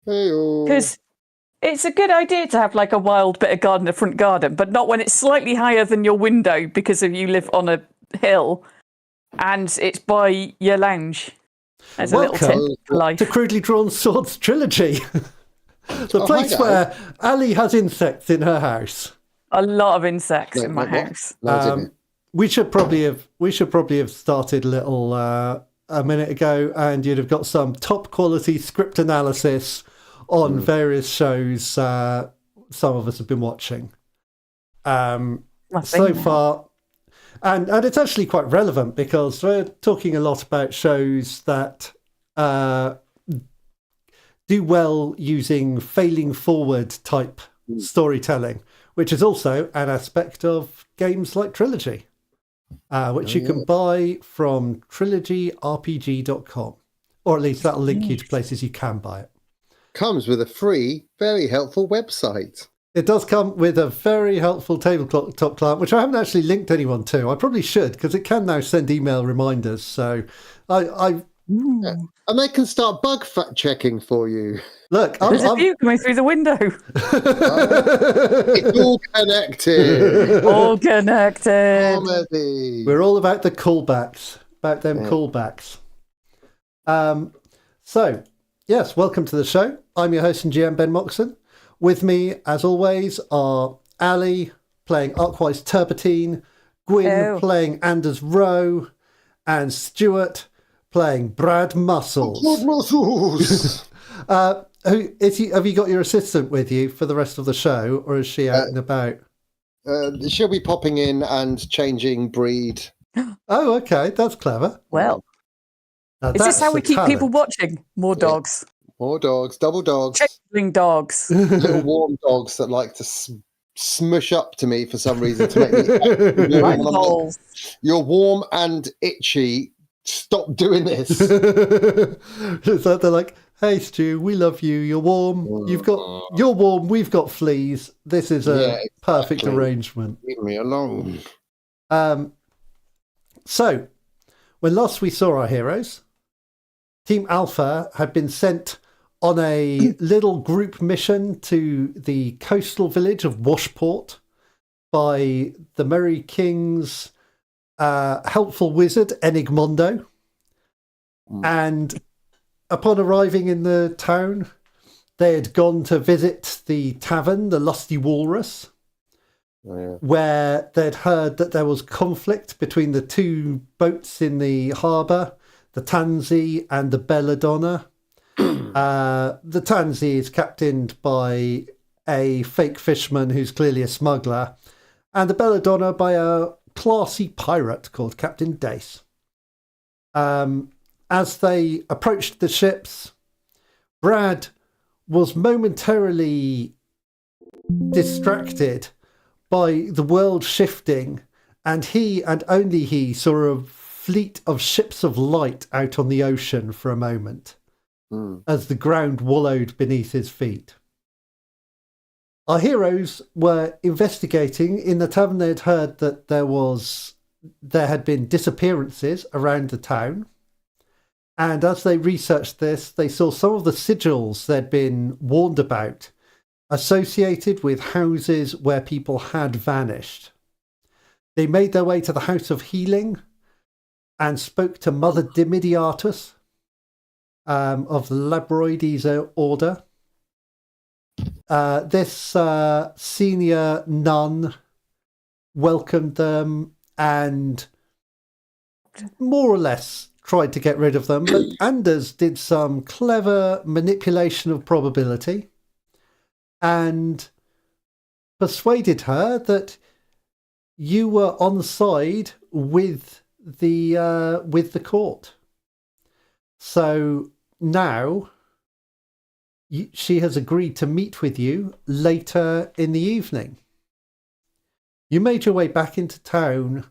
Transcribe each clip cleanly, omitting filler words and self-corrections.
Hey-oh. Because it's a good idea to have like a wild bit of garden, a front garden, but not when it's slightly higher than your window because of you live on a hill and it's by your lounge. As a little tip for life. To Crudely Drawn Swords Trilogy. The place where Ali has insects in her house. A lot of insects in my house. We should probably have started a little a minute ago, and you'd have got some top quality script analysis on various shows some of us have been watching so far. And it's actually quite relevant because we're talking a lot about shows that do well using failing forward type storytelling, which is also an aspect of games like Trilogy, which you can buy from trilogyrpg.com, or at least that'll link you to places you can buy it. Comes with a free, very helpful website. It does come with a very helpful tabletop client, which I haven't actually linked anyone to. I probably should, because it can now send email reminders. So and they can start bug fact checking for you. Look, there's a view coming through the window. It's all connected. All connected. Comedy. We're all about the callbacks, about them callbacks. So, yes, welcome to the show. I'm your host and GM, Ben Moxon. With me, as always, are Ali playing Arkwise Turpentine, Gwyn playing Anders Rowe, and Stuart playing Brad Muscles. Brad Muscles! Have you got your assistant with you for the rest of the show, or is she out and about? She'll be popping in and changing breed. Oh, okay. That's clever. Well, is this how we keep people watching? More dogs. More dogs, double dogs. Changeling dogs. Little warm dogs that like to smush up to me for some reason to make me warm. You're warm and itchy. Stop doing this. So they're like, hey Stu, we love you. You're warm. You're warm. We've got fleas. This is a perfect arrangement. Leave me alone. So, when last we saw our heroes, Team Alpha had been sent on a little group mission to the coastal village of Washport by the Merry King's helpful wizard Enigmondo. And upon arriving in the town, they had gone to visit the tavern, the Lusty Walrus, where they'd heard that there was conflict between the two boats in the harbour, the Tansy and the Belladonna. The Tansy is captained by a fake fisherman who's clearly a smuggler, and the Belladonna by a classy pirate called Captain Dace. As they approached the ships, Brad was momentarily distracted by the world shifting, and he and only he saw a fleet of ships of light out on the ocean for a moment as the ground wallowed beneath his feet. Our heroes were investigating in the tavern. They'd heard that there had been disappearances around the town. And as they researched this, they saw some of the sigils they'd been warned about associated with houses where people had vanished. They made their way to the House of Healing and spoke to Mother Dimidiatus of the Labroides order. This senior nun welcomed them and more or less tried to get rid of them, but Anders did some clever manipulation of probability and persuaded her that you were on side with the court. So now she has agreed to meet with you later in the evening. You made your way back into town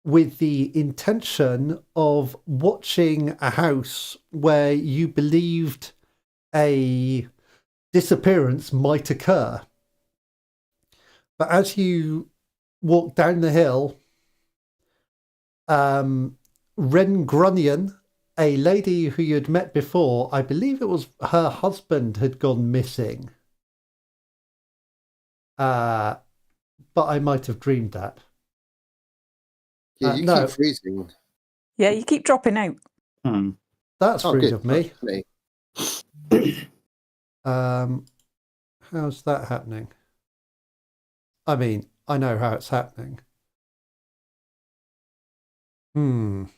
with the intention of watching a house where you believed a disappearance might occur. But as you walked down the hill, Ren Grunion a lady who you'd met before. I believe it was her husband had gone missing. But I might have dreamed that. Yeah, you keep freezing. Yeah, you keep dropping out. That's rude of me. How's that happening? I mean, I know how it's happening. No,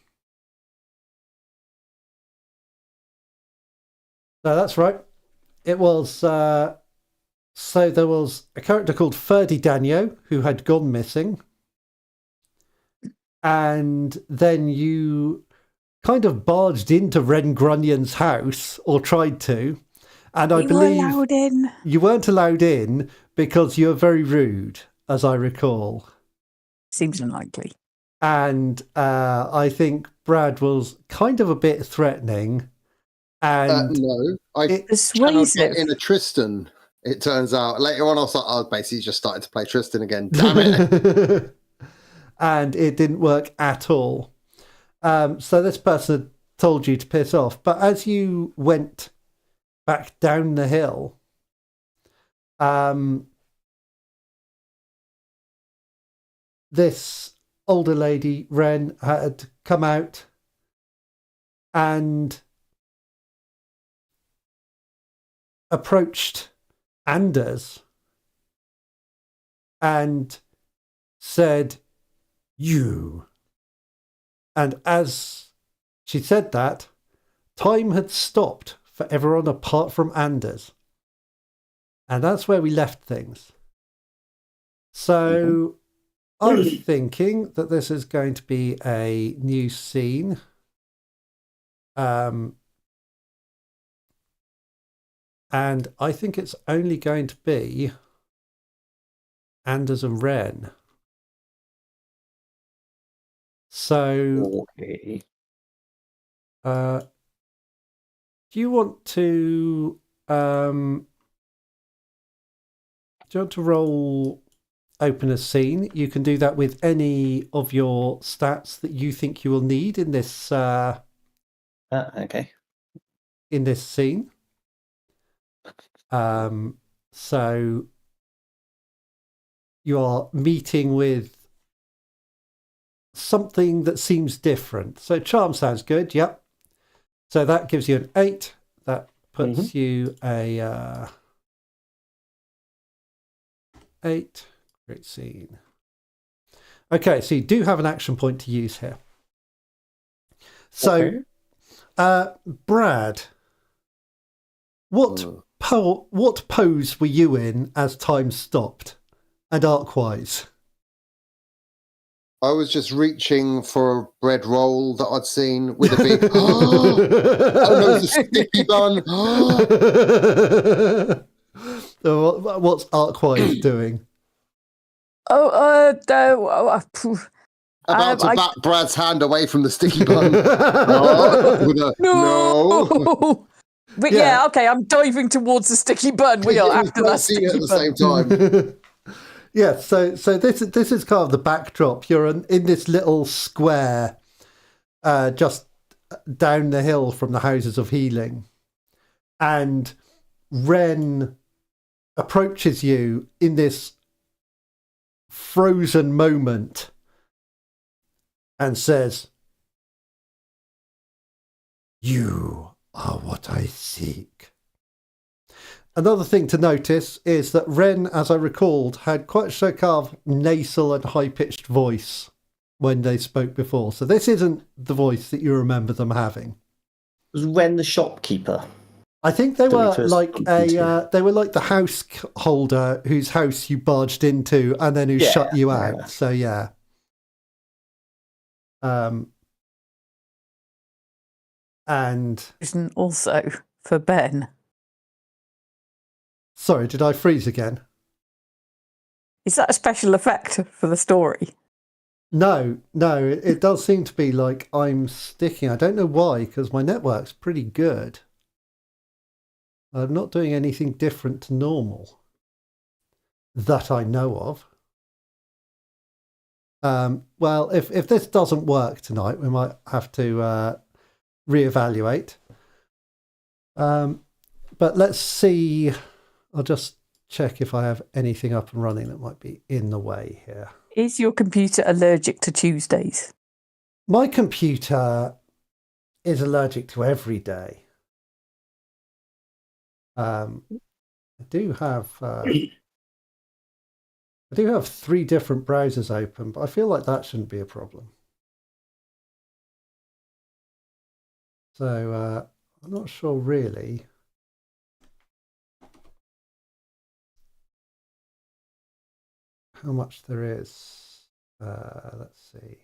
that's right. It was, so there was a character called Ferdy Danio who had gone missing. And then you kind of barged into Ren Grunyon's house, or tried to. And I believe allowed in. You weren't allowed in because you were very rude, as I recall. Seems unlikely. And I think Brad was kind of a bit threatening. And no, I persuasive in a Tristan. It turns out later on, I basically just started to play Tristan again. Damn it! And it didn't work at all. So this person had told you to piss off, but as you went back down the hill, this older lady, Ren, had come out and approached Anders and said, "You." And as she said that, time had stopped for everyone apart from Anders. And that's where we left things. So I'm thinking that this is going to be a new scene. And I think it's only going to be Anders and Ren. So, okay. Do you want to roll open a scene? You can do that with any of your stats that you think you will need in this. Okay. In this scene. So you are meeting with something that seems different. So charm sounds good. Yep. So that gives you an 8. That puts you a 8. Great scene. Okay, so you do have an action point to use here. So, Brad, what pose were you in as time stopped, and arc-wise? I was just reaching for a bread roll that I'd seen with a big, oh no, it's a sticky bun. So what's arc-wise doing? About to bat Brad's hand away from the sticky bun. No. But yeah, okay, I'm diving towards the sticky bun. We are after that sticky bun. At the same time. Yeah, so this is kind of the backdrop. You're in this little square just down the hill from the Houses of Healing. And Ren approaches you in this frozen moment and says, "You are what I seek." Another thing to notice is that Ren, as I recalled, had quite a kind of nasal and high-pitched voice when they spoke before. So this isn't the voice that you remember them having. Was Ren the shopkeeper? I think they were like the householder whose house you barged into and then who shut you out. Yeah. So yeah. And isn't also for Ben. Sorry, did I freeze again? Is that a special effect for the story? No, it does seem to be like I'm sticking. I don't know why, because my network's pretty good. I'm not doing anything different to normal that I know of. Well, if this doesn't work tonight, we might have to reevaluate. But let's see. I'll just check if I have anything up and running that might be in the way here. Is your computer allergic to Tuesdays? My computer is allergic to every day. I do have 3 different browsers open, but I feel like that shouldn't be a problem. So I'm not sure really. How much there is. Let's see.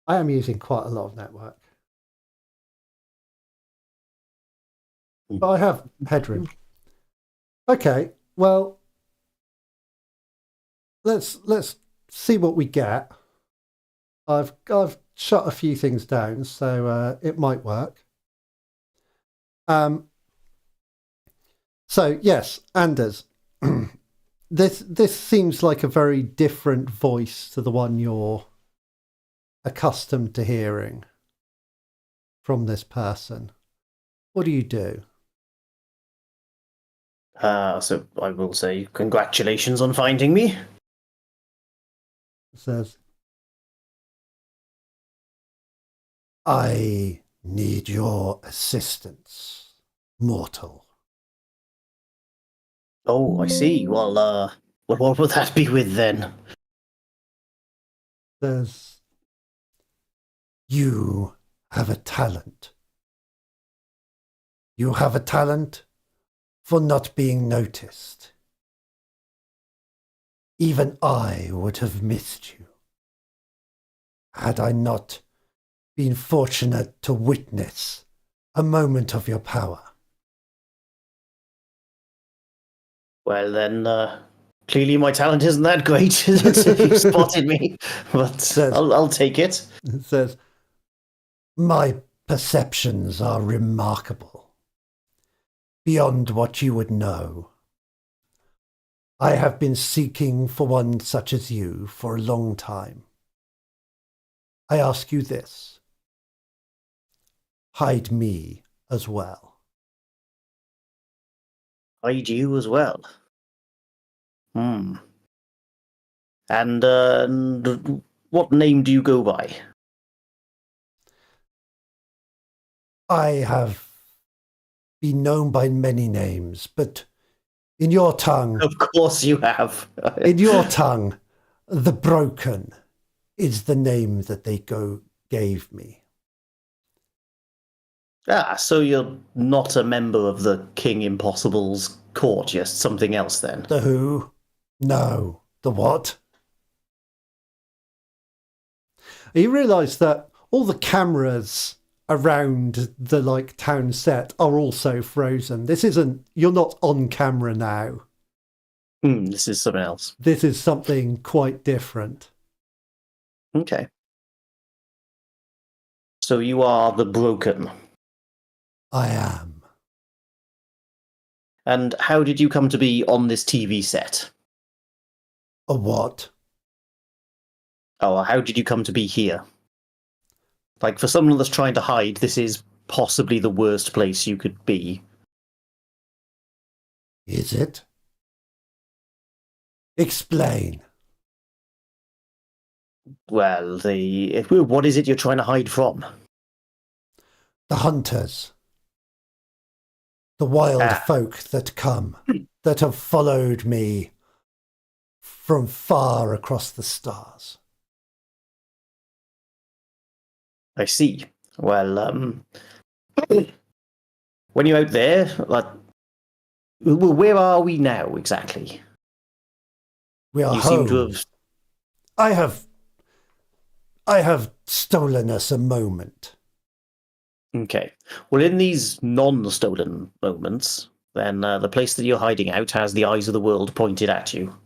I am using quite a lot of network. But I have headroom. Okay, well, let's see what we get. I've shut a few things down, so it might work. So yes, Anders, this seems like a very different voice to the one you're accustomed to hearing from this person. What do you do? So I will say congratulations on finding me. It says, I need your assistance, mortal. Oh, I see. Well, what would that be with then? Says, you have a talent. You have a talent for not being noticed. Even I would have missed you had I not been fortunate to witness a moment of your power. Well, then, clearly my talent isn't that great if you spotted me, but I'll take it. It says, my perceptions are remarkable, beyond what you would know. I have been seeking for one such as you for a long time. I ask you this. Hide me as well. Hide you as well? And what name do you go by? I have been known by many names, but in your tongue... Of course you have. In your tongue, the Broken is the name that they gave me. Ah, so you're not a member of the King Impossible's court, just something else then? The who? No. The what? You realise that all the cameras around the town set are also frozen. This isn't, you're not on camera now. This is something else. This is something quite different. Okay. So you are the Broken. I am. And how did you come to be on this TV set? A what? Oh, how did you come to be here? Like, for someone that's trying to hide, this is possibly the worst place you could be. Is it? Explain. Well, what is it you're trying to hide from? The hunters. The wild folk that come, that have followed me from far across the stars. I see. Well, when you're out there, where are we now exactly? We are you home. Seem to have... I have stolen us a moment. Okay. Well, in these non-stolen moments, then the place that you're hiding out has the eyes of the world pointed at you,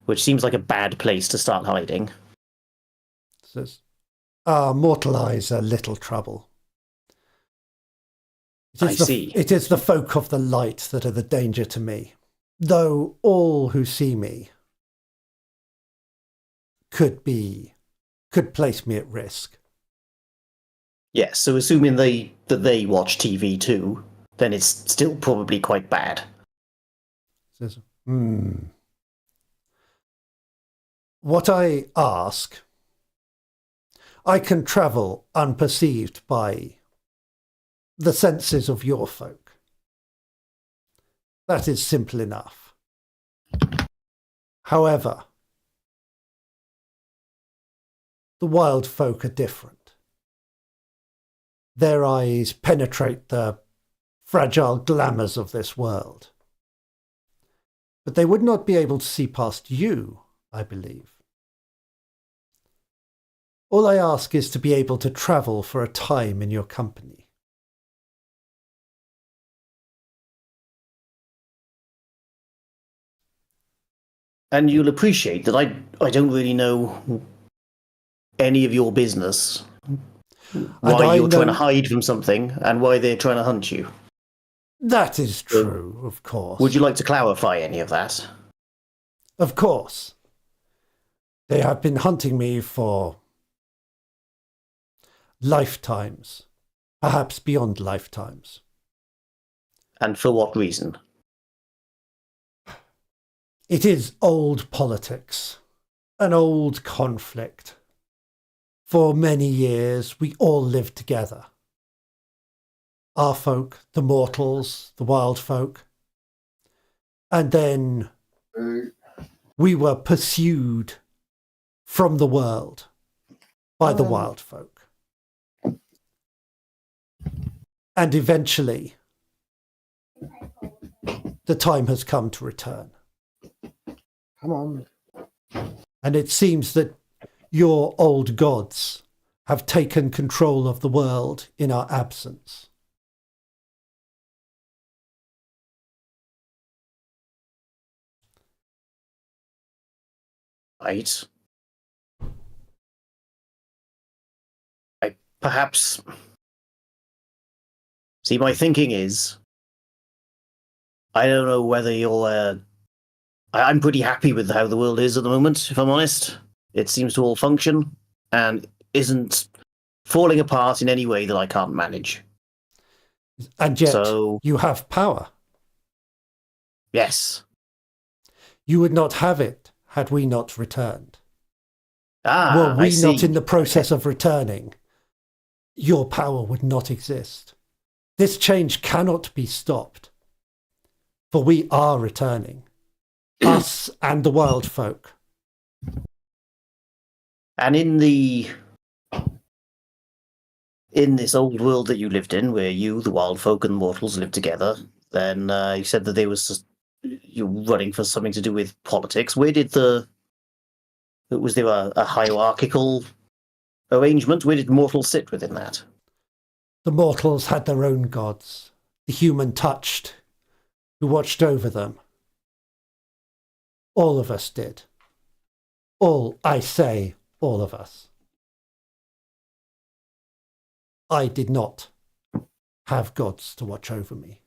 which seems like a bad place to start hiding. Says, mortal eyes are little trouble. I see. It is the folk of the light that are the danger to me, though all who see me could place me at risk. Yes, so assuming that they watch TV too, then it's still probably quite bad. Says, What I ask, I can travel unperceived by the senses of your folk. That is simple enough. However, the wild folk are different. Their eyes penetrate the fragile glamours of this world. But they would not be able to see past you, I believe. All I ask is to be able to travel for a time in your company. And you'll appreciate that I don't really know any of your business. Why you're trying to hide from something and why they're trying to hunt you. That is true, of course. Would you like to clarify any of that? Of course. They have been hunting me for lifetimes, perhaps beyond lifetimes. And for what reason? It is old politics, an old conflict. For many years, we all lived together. Our folk, the mortals, the wild folk. And then we were pursued from the world by the wild folk. And eventually, the time has come to return. Come on. And it seems that your old gods have taken control of the world in our absence. Right. Perhaps... See, my thinking is... I don't know whether you're... I'm pretty happy with how the world is at the moment, if I'm honest. It seems to all function, and isn't falling apart in any way that I can't manage. And yet, you have power. Yes. You would not have it had we not returned. Were we not in the process of returning, your power would not exist. This change cannot be stopped, for we are returning. Us and the wild folk. And in this old world that you lived in, where you, the wild folk, and mortals lived together, then you said that you're running for something to do with politics. Was there a hierarchical arrangement? Where did mortals sit within that? The mortals had their own gods, the human touched, who watched over them. All of us did. All of us. I did not have gods to watch over me.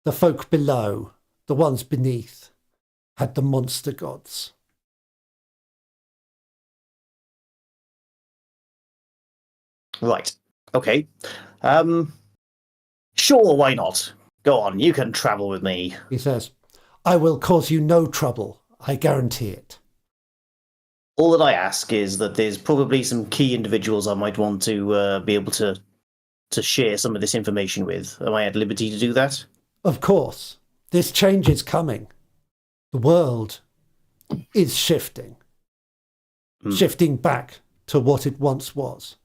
The folk below, the ones beneath, had the monster gods. Right. Okay. Sure, why not? Go on, you can travel with me. He says, I will cause you no trouble. I guarantee it. All that I ask is that there's probably some key individuals I might want to be able to share some of this information with. Am I at liberty to do that? Of course. This change is coming. The world is shifting. Shifting back to what it once was.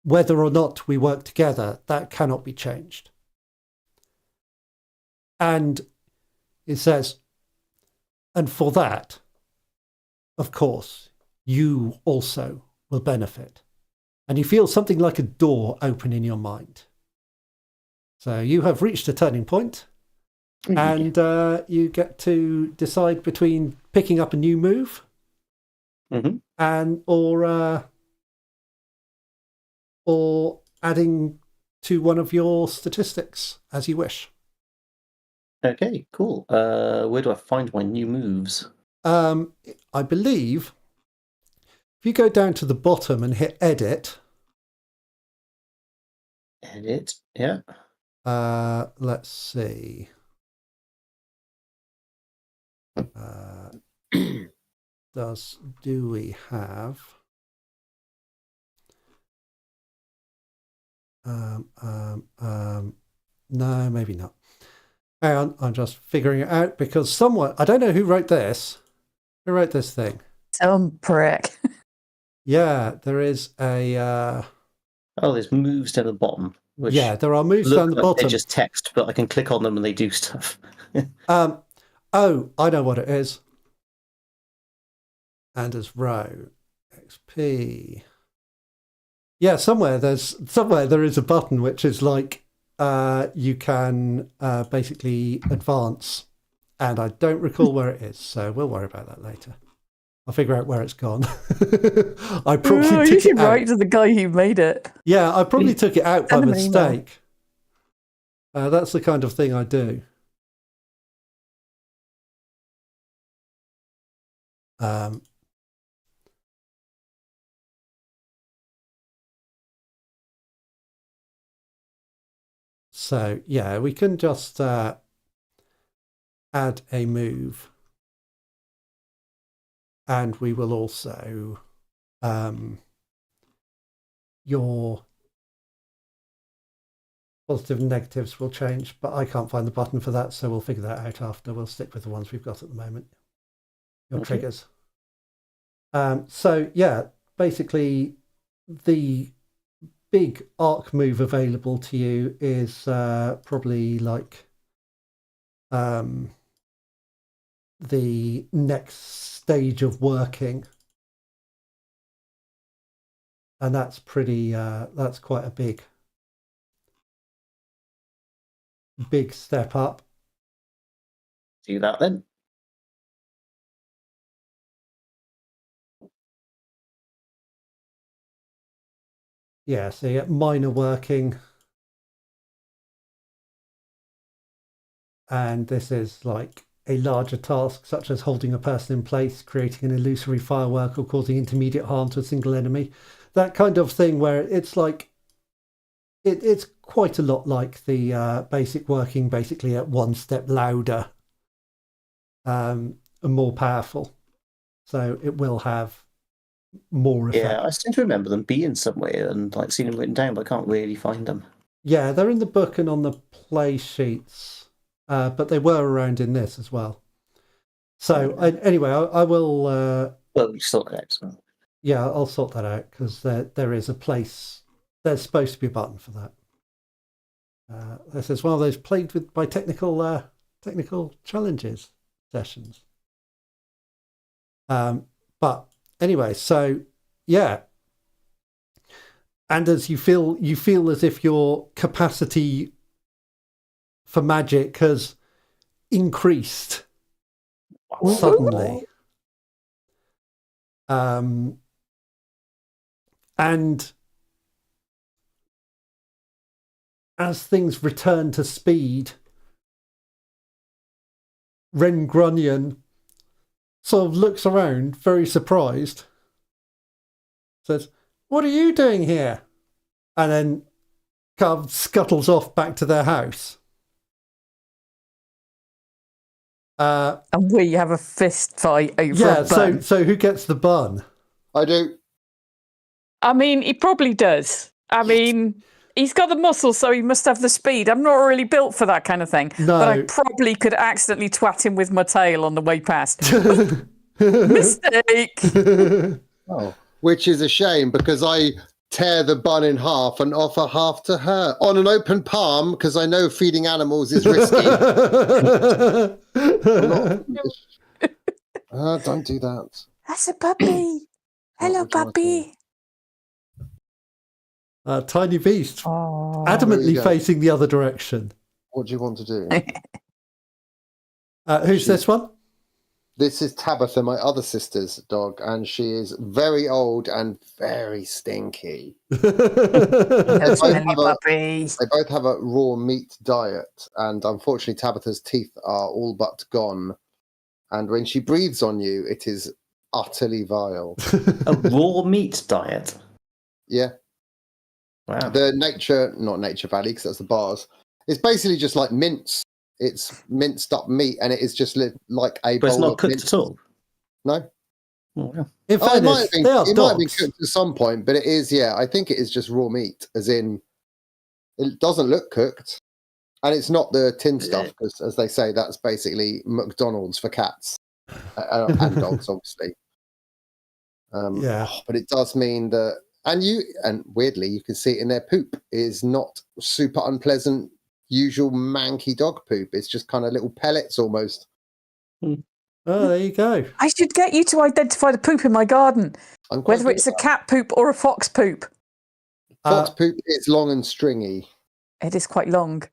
Whether or not we work together, that cannot be changed. And it says, and for that, of course, you also will benefit. And you feel something like a door open in your mind. So you have reached a turning point, and you get to decide between picking up a new move and or adding to one of your statistics as you wish. Okay, cool. Where do I find my new moves? I believe If you go down to the bottom and hit edit. Edit, yeah. Let's see. Do we have? No, maybe not. Hang on, I'm just figuring it out because someone, I don't know who wrote this. Who wrote this thing? Some prick. Yeah, there is a. There's moves down the bottom. Which there are moves down the bottom. They're just text, but I can click on them and they do stuff. I know what it is. And as row, XP. Yeah, somewhere there is a button which is like you can basically advance, and I don't recall where it is, so we'll worry about that later. I'll figure out where it's gone. I probably you should write to the guy who made it. Yeah, I probably took it out by mistake. That's the kind of thing I do. So yeah, we can just add a move. And we will also, your positive and negatives will change, but I can't find the button for that, so we'll figure that out after. We'll stick with the ones we've got at the moment. Your triggers. So yeah, basically the big arc move available to you is probably like the next stage of working, and that's pretty that's quite a big step up. Do that then. Yeah, so you get minor working, and this is like a larger task, such as holding a person in place, creating an illusory firework, or causing intermediate harm to a single enemy. That kind of thing where it's like, it's quite a lot like the basic working, basically at one step louder and more powerful. So it will have more effect. Yeah, I seem to remember them being somewhere and like seeing them written down, but I can't really find them. Yeah, they're in the book and on the play sheets. But they were around in this as well. So anyway, I will. Well, sort that out. So. Yeah, I'll sort that out because there is a place. There's supposed to be a button for that. This is one of those played with by technical challenges sessions. But anyway, so yeah, and as you feel as if your capacity for magic has increased suddenly. And as things return to speed, Ren Grunion sort of looks around, very surprised, says, "What are you doing here?" And then kind of scuttles off back to their house. And we have a fist fight over a bun. So who gets the bun? I do. I mean, he probably does. I mean, he's got the muscle, so he must have the speed. I'm not really built for that kind of thing. No. But I probably could accidentally twat him with my tail on the way past. Mistake! Oh, which is a shame because I tear the bun in half and offer half to her on an open palm because I know feeding animals is risky. Don't do that. That's a puppy. Hello, puppy. Tiny beast, adamantly facing the other direction. What do you want to do? Who's this one? This is Tabitha, my other sister's dog, and she is very old and very stinky. They both have a raw meat diet, and unfortunately Tabitha's teeth are all but gone. And when she breathes on you, it is utterly vile. A raw meat diet. Yeah. Wow. The not Nature Valley, because that's the bars. It's basically just like mince. It's minced up meat, and it is just like a But it's bowl not of cooked mince. at all. No. Oh, yeah. In It might fairness, have been, they are it might have been dogs. cooked at some point, but it is, yeah, I think it is just raw meat, as in, it doesn't look cooked, and it's not the tin stuff, because, as they say, that's basically McDonald's for cats and dogs, obviously. Yeah. But it does mean that, and weirdly, you can see it in their poop, is not super unpleasant, usual manky dog poop. It's just kind of little pellets almost. Oh, there you go. I should get you to identify the poop in my garden, I'm quite whether good it's at a cat poop or a fox poop. Fox poop is long and stringy, It is quite long.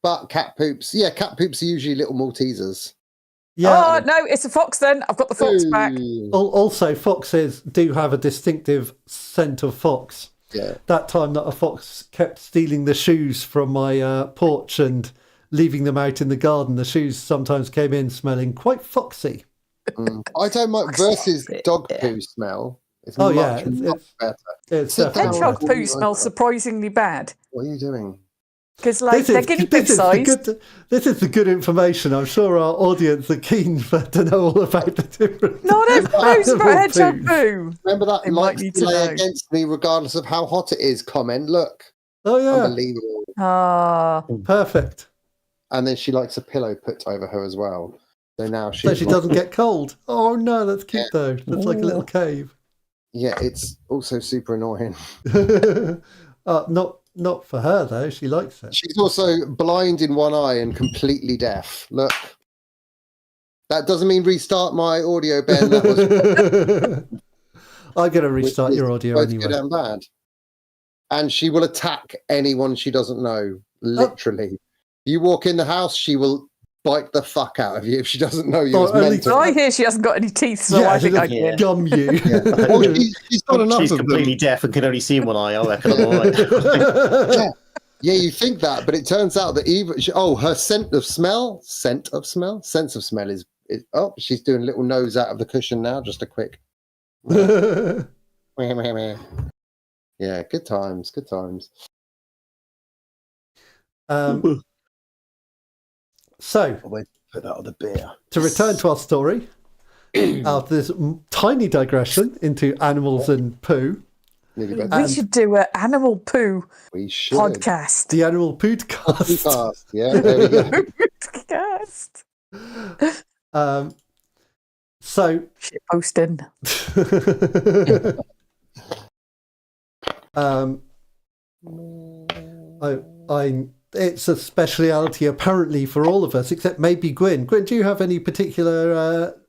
but cat poops are usually little Maltesers. Yeah. Oh, no, it's a fox then. I've got the fox back. Ooh. Also, foxes do have a distinctive scent of fox. Yeah. That time that a fox kept stealing the shoes from my porch and leaving them out in the garden, the shoes sometimes came in smelling quite foxy. I don't mind versus dog poo smell. It's Oh, much, yeah. much better. It's Sit down. definitely Hedgehog What are poo you smells doing? surprisingly bad. What are you doing? Because, like, they're guinea pig sized. This is the good information. I'm sure our audience are keen to know all about the difference. Not everyone knows about hedgehog poos. poo. Remember that They might light need to delay know. against me regardless of how hot it is comment. Look. Oh, yeah. Unbelievable. Ah. Perfect. And then she likes a pillow put over her as well. So now So she doesn't get cold. Oh, no, that's cute, Yeah. though. That's like a little cave. Yeah, it's also super annoying. Not for her, though. She likes it. She's also blind in one eye and completely deaf. Look. That doesn't mean restart my audio, Ben. That was I'm going to restart your audio both anyway. good and bad. And she will attack anyone she doesn't know, literally. You walk in the house, she will bite the fuck out of you if she doesn't know you. So I hear she hasn't got any teeth, so I think I can. Gum you. Well, she's got enough She's of completely them. deaf and can only see in one eye. I reckon I'm all right. Yeah, you think that, but it turns out that her sense of smell is she's doing a little nose out of the cushion now. Just a quick. Yeah, good times. So, I'll wait to put that on the beer. to return to our story, after this tiny digression into animals and poo, We should do an animal poo podcast. The animal podcast. Yeah, there we go. Podcast. So shit posting. It's a speciality apparently for all of us, except maybe Gwyn. Gwyn, do you have any particular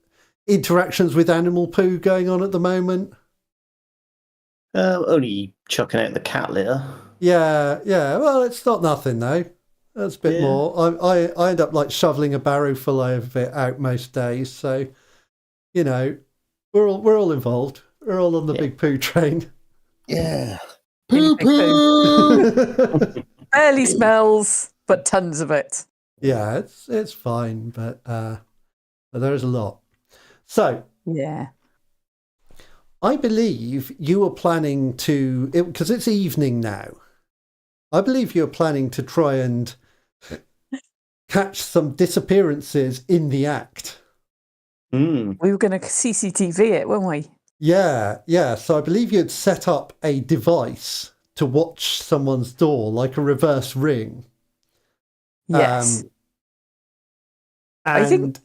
interactions with animal poo going on at the moment? Only chucking out the cat litter. Yeah. Well, it's not nothing though. That's a bit more. I end up like shoveling a barrow full of it out most days. So, you know, we're all involved. We're all on the big poo train. Yeah. Poo poo. Barely smells, but tons of it. Yeah, it's fine, but there is a lot. So yeah, I believe you were planning to, because it's evening now. I believe you're planning to try and catch some disappearances in the act. We were going to CCTV it, weren't we? Yeah. So I believe you'd set up a device to watch someone's door, like a reverse ring. Yes. I think.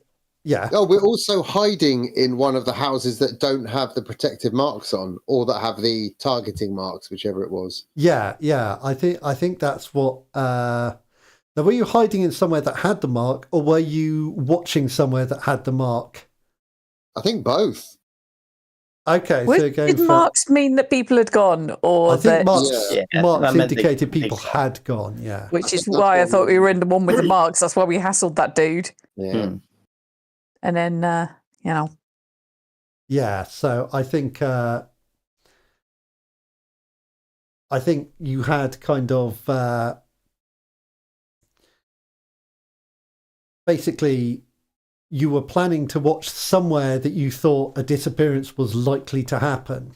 Yeah. Oh, we're also hiding in one of the houses that don't have the protective marks on, or that have the targeting marks, whichever it was. Yeah. I think that's what. Now, were you hiding in somewhere that had the mark, or were you watching somewhere that had the mark? I think both. Okay, so did marks mean that people had gone, or I think that marks indicated people had gone? Yeah, which is why I thought we were in the one with the marks. That's why we hassled that dude. Yeah, and then Yeah, so I think you had kind of basically you were planning to watch somewhere that you thought a disappearance was likely to happen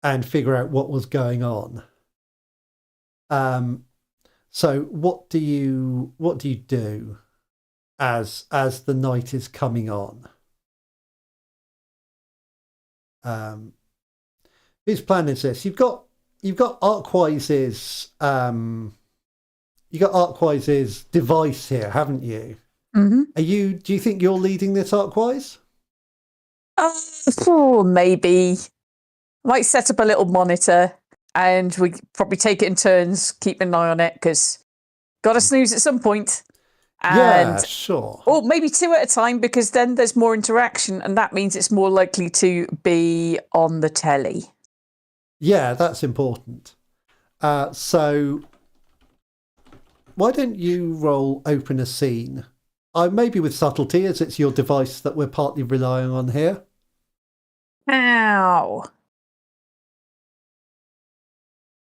and figure out what was going on. So what do you do as the night is coming on? Whose plan is this? You've got Arcwise's device here, haven't you? Mm-hmm. Do you think you're leading this, Arcwise? Maybe. I might set up a little monitor and we probably take it in turns, keep an eye on it, because got to snooze at some point. Yeah, sure. Or maybe 2 at a time, because then there's more interaction and that means it's more likely to be on the telly. Yeah, that's important. So why don't you roll open a scene? Maybe with subtlety, as it's your device that we're partly relying on here. Ow.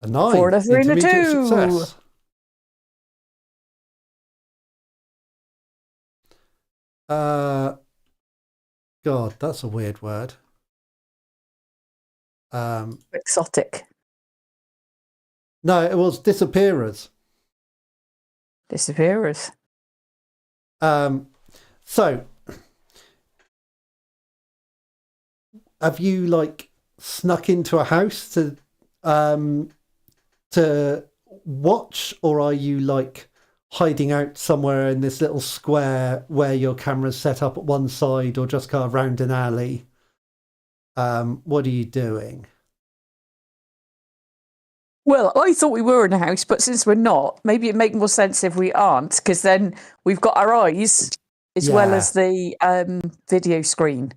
A 9. 4 to 3 and a Intermediate 2. Success. God, that's a weird word. Exotic. No, it was disappearers. Disappearers. So have you snuck into a house to watch, or are you hiding out somewhere in this little square where your camera's set up at one side, or just kind of round an alley? What are you doing? Well, I thought we were in a house, but since we're not, maybe it'd make more sense if we aren't, because then we've got our eyes as well as the video screen.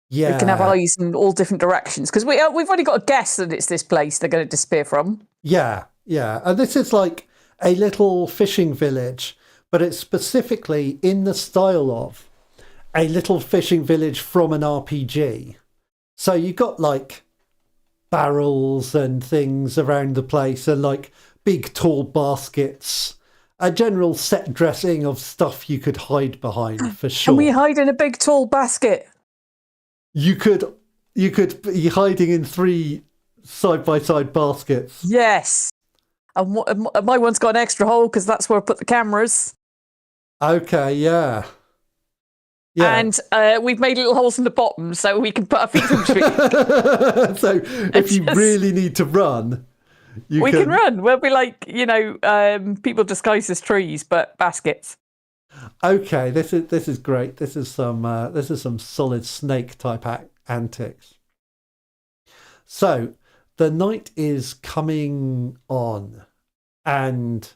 Yeah, we can have eyes in all different directions, because we've already got a guess that it's this place they're going to disappear from. Yeah, and this is like a little fishing village, but it's specifically in the style of a little fishing village from an RPG. So you've got barrels and things around the place, and big tall baskets, a general set dressing of stuff you could hide behind for sure. Can we hide in a big tall basket? You could be hiding in 3 side-by-side baskets. Yes. And my one's got an extra hole because that's where I put the cameras. Okay, yeah. And we've made little holes in the bottom so we can put our feet in between. So if you really need to run, we can run. We'll be people disguised as trees, but baskets. Okay, this is great. This is some solid Snake type antics. So the night is coming on, and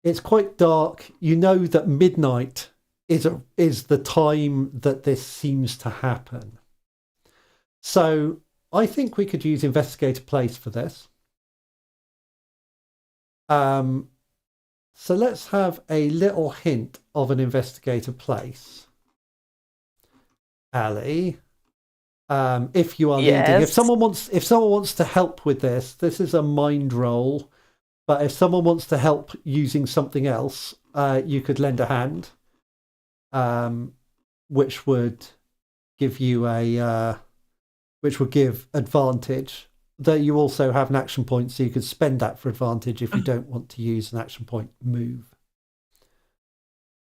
it's quite dark. You know that midnight is the time that this seems to happen. So I think we could use Investigate a Place for this. So let's have a little hint of an Investigate a Place. Ali, if you are leading, if someone wants to help with this is a mind roll. But if someone wants to help using something else, you could lend a hand, which would give you which would give advantage. Though you also have an action point, so you could spend that for advantage if you don't want to use an action point move.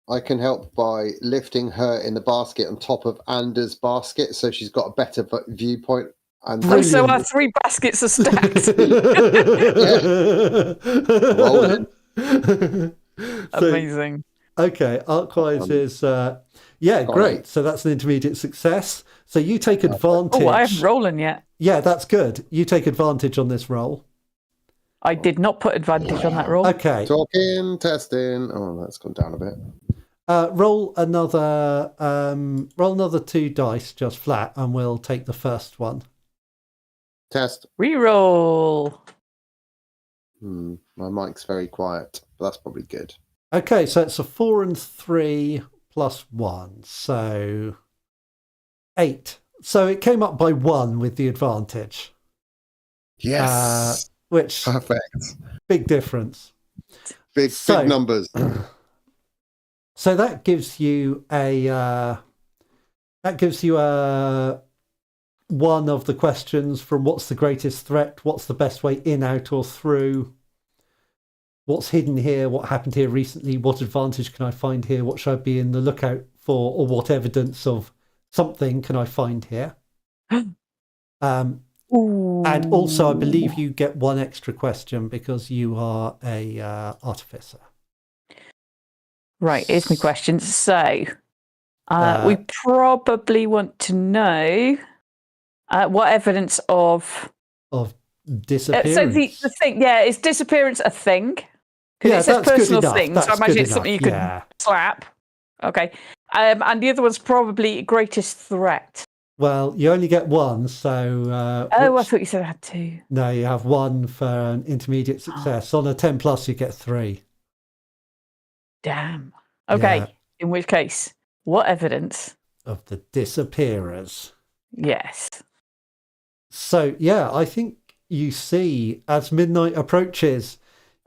I can help by lifting her in the basket on top of Anders' basket, so she's got a better viewpoint. And so our 3 baskets are stacked. Rolling. Amazing. Okay, Arcwise is great. So that's an intermediate success. So you take advantage. Oh, I haven't rolling yet. Yeah, that's good. You take advantage on this roll. I did not put advantage on that roll. Okay. Talking, testing. Oh, that's gone down a bit. Roll another 2 dice just flat, and we'll take the first one. Test. Reroll. My mic's very quiet, but that's probably good. Okay, so it's a 4 and 3 plus 1, so 8. So it came up by 1 with the advantage. Yes. Which perfect. Big difference. Big numbers. So that gives you a one of the questions from what's the greatest threat, what's the best way in, out, or through, what's hidden here, what happened here recently, what advantage can I find here, what should I be in the lookout for, or what evidence of something can I find here. And also I believe you get one extra question because you are a artificer. Right, here's my question. So we probably want to know what evidence of disappearance. So the thing, is disappearance a thing? Because it says personal thing, so I imagine it's something you could slap. Okay. And the other one's probably greatest threat. Well, you only get one, so... I thought you said I had two. No, you have one for an intermediate success. On a 10 plus, you get 3. Damn. Okay, Yeah. in which case, what evidence? Of the disappearers. Yes. So, yeah, I think you see, as midnight approaches,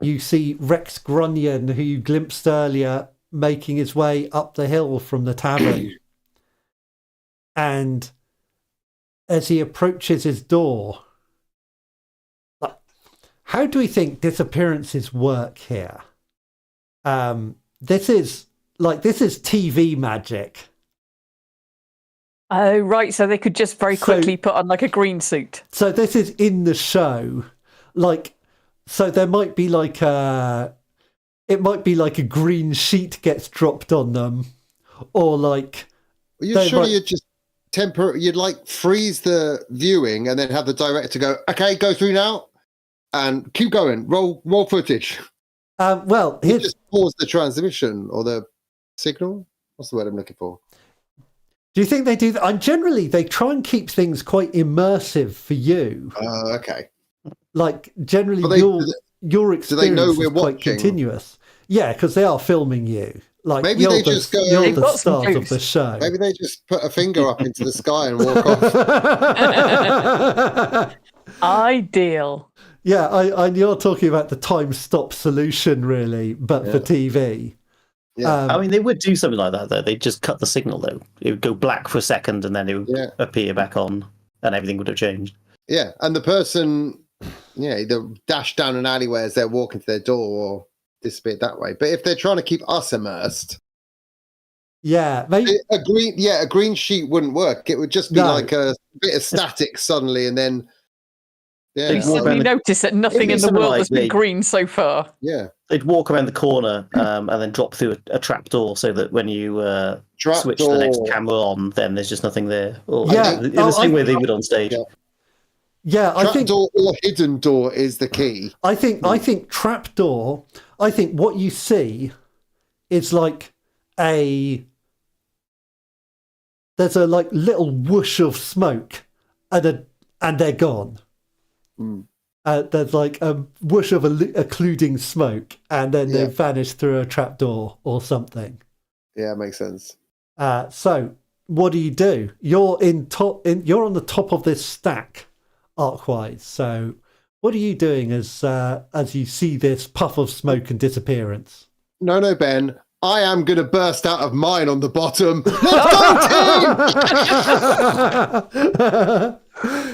you see Rex Grunion, who you glimpsed earlier, making his way up the hill from the tavern. And as he approaches his door, how do we think disappearances work here? This is TV magic. Oh, right. So they could just very quickly put on like a green suit. So this is in the show. So there might be it might be like a green sheet gets dropped on them, or like... You'd just you'd like freeze the viewing and then have the director go, okay, go through now and keep going, roll footage. Well, you just pause the transmission or the signal. What's the word I'm looking for? Do you think they do that? And generally, they try and keep things quite immersive for you. Okay. Like generally, your experience is quite continuous. Yeah, because they are filming you. Like maybe they just go. You're the stars of the show. Maybe they just put a finger up into the sky and walk off. Ideal. Yeah, you're talking about the time stop solution, really, but for TV. Yeah, I mean, they would do something like that, though. They'd just cut the signal, though. It would go black for a second, and then it would appear back on, and everything would have changed. Yeah, and the person, either dash down an alleyway as they're walking to their door or disappear that way. But if they're trying to keep us immersed, maybe a green sheet wouldn't work. It would just be like a bit of static suddenly, and then you suddenly notice that nothing in the world has been green so far. Yeah, they'd walk around the corner and then drop through a trap door, so that when you switch the next camera on, then there's just nothing there. Or, in the same way they would on stage. I think trapdoor or hidden door is the key. I think trapdoor. I think what you see is like there's a like little whoosh of smoke, and they're gone. There's like a whoosh of occluding smoke, and then they vanish through a trapdoor or something. Yeah, it makes sense. So what do? You're you're on the top of this stack, Arkwise. So what are you doing as you see this puff of smoke and disappearance? No, Ben. I am going to burst out of mine on the bottom. Let's go, team!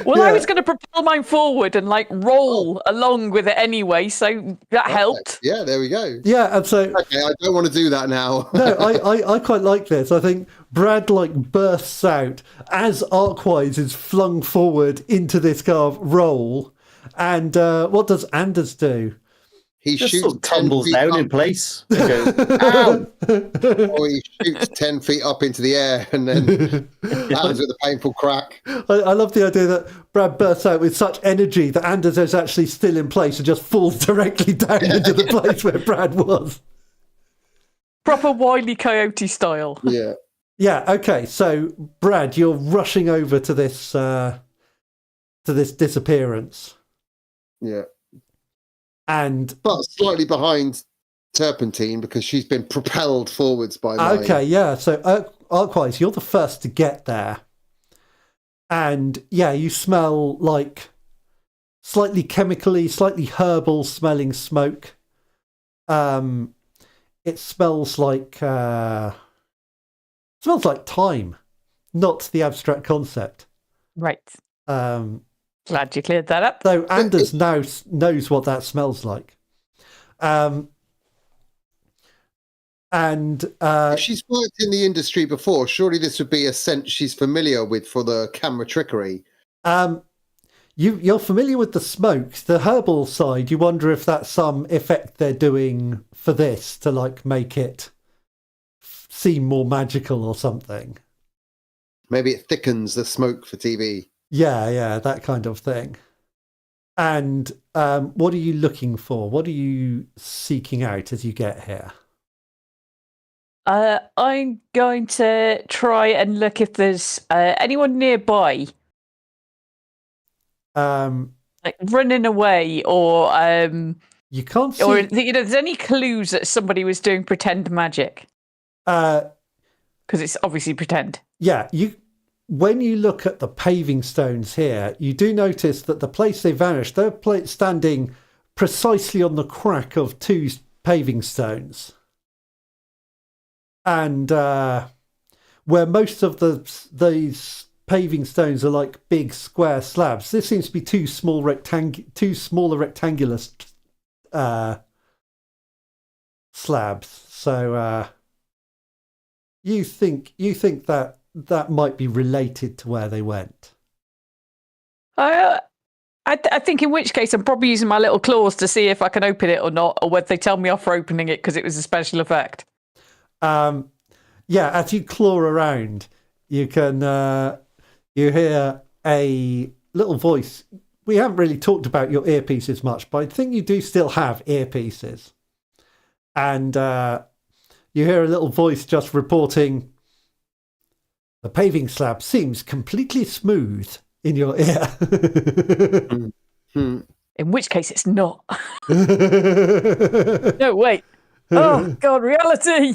Well, I was going to propel mine forward and like roll along with it anyway, so that helped. Yeah, there we go. Yeah, and so okay, I don't want to do that now. No, I quite like this. I think Brad like bursts out as Arkwise is flung forward into this kind of roll, and what does Anders do? He just shoots sort of tumbles down in place. And goes, ow! Or he shoots 10 feet up into the air and then lands with a painful crack. I love the idea that Brad bursts out with such energy that Anders is actually still in place and just falls directly down into the place where Brad was. Proper Wile E. Coyote style. Yeah. Yeah, okay. So, Brad, you're rushing over to this disappearance. Yeah. But slightly behind Turpentine because she's been propelled forwards by my... Okay, yeah. So, Arkwise, you're the first to get there. And, yeah, you smell like slightly chemically, slightly herbal smelling smoke. it smells like time, not the abstract concept. Right. Um, Glad you cleared that up. Though Anders now knows what that smells like. If she's worked in the industry before, surely this would be a scent she's familiar with for the camera trickery. You're familiar with the smoke, the herbal side. You wonder if that's some effect they're doing for this to like make it seem more magical or something. Maybe it thickens the smoke for TV. Yeah, that kind of thing. And what are you looking for? What are you seeking out as you get here? I'm going to try and look if there's anyone nearby. Like running away, or you can't see, or there's any clues that somebody was doing pretend magic. Because it's obviously pretend. Yeah, when you look at the paving stones here, you do notice that the place they vanished, they're standing precisely on the crack of two paving stones. And where most of these paving stones are like big square slabs, this seems to be two smaller rectangular slabs. So you think that might be related to where they went? I think in which case I'm probably using my little claws to see if I can open it or not, or whether they tell me off for opening it because it was a special effect. Yeah, as you claw around, you can you hear a little voice. We haven't really talked about your earpieces much, but I think you do still have earpieces. And you hear a little voice just reporting, the paving slab seems completely smooth in your ear. In which case it's not. No, wait. Oh, God, reality!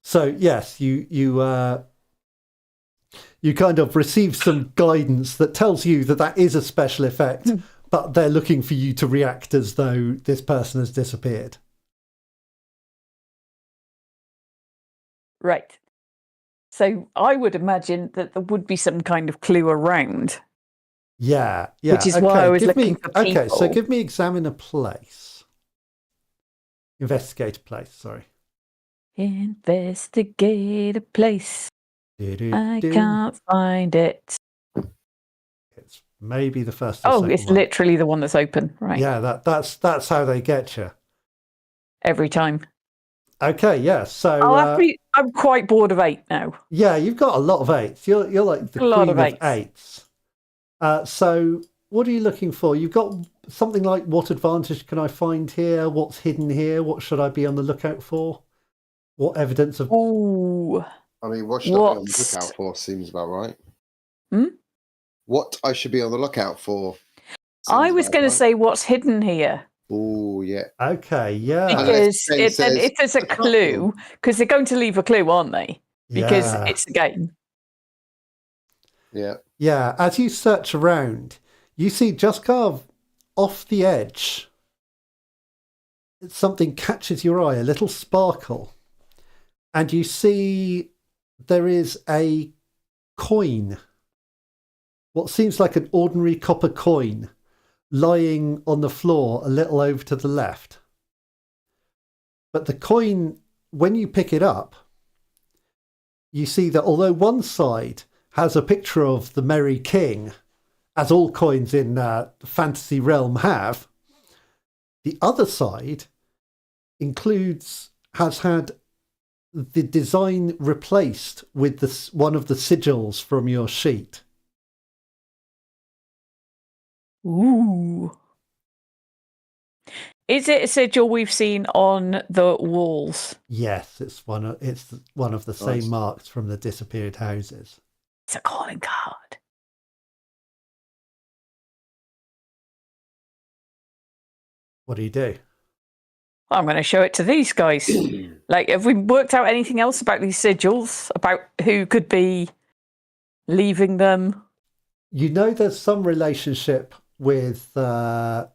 So, yes, you kind of receive some guidance that tells you that is a special effect, but they're looking for you to react as though this person has disappeared. Right. So I would imagine that there would be some kind of clue around. Yeah. Which is why I was looking for people. Okay, so give me examine a place. Investigate a place, sorry. Investigate a place. I can't find it. It's maybe the first or second it's one. literally the one that's open, right? Yeah, that's how they get you. Every time. Okay, yeah. So I'm quite bored of 8 now. Yeah, you've got a lot of 8s. You're like the queen of 8s. So what are you looking for? You've got something like, what advantage can I find here? What's hidden here? What should I be on the lookout for? What evidence of... Ooh. I mean, what should I be on the lookout for seems about right. What I should be on the lookout for. I was going to say what's hidden here. Oh, yeah. Okay, yeah. Because if there's a clue, because they're going to leave a clue, aren't they? Because it's a game. Yeah. Yeah, as you search around, you see just kind of off the edge, something catches your eye, a little sparkle. And you see there is a coin, what seems like an ordinary copper coin, lying on the floor a little over to the left. But the coin, when you pick it up, you see that although one side has a picture of the Merry King, as all coins in the fantasy realm have, the other side has had the design replaced with one of the sigils from your sheet. Ooh. Is it a sigil we've seen on the walls? Yes, it's one of the same marks from the disappeared houses. It's a calling card. What do you do? I'm going to show it to these guys. Like, have we worked out anything else about these sigils? About who could be leaving them? You know there's some relationship with Mother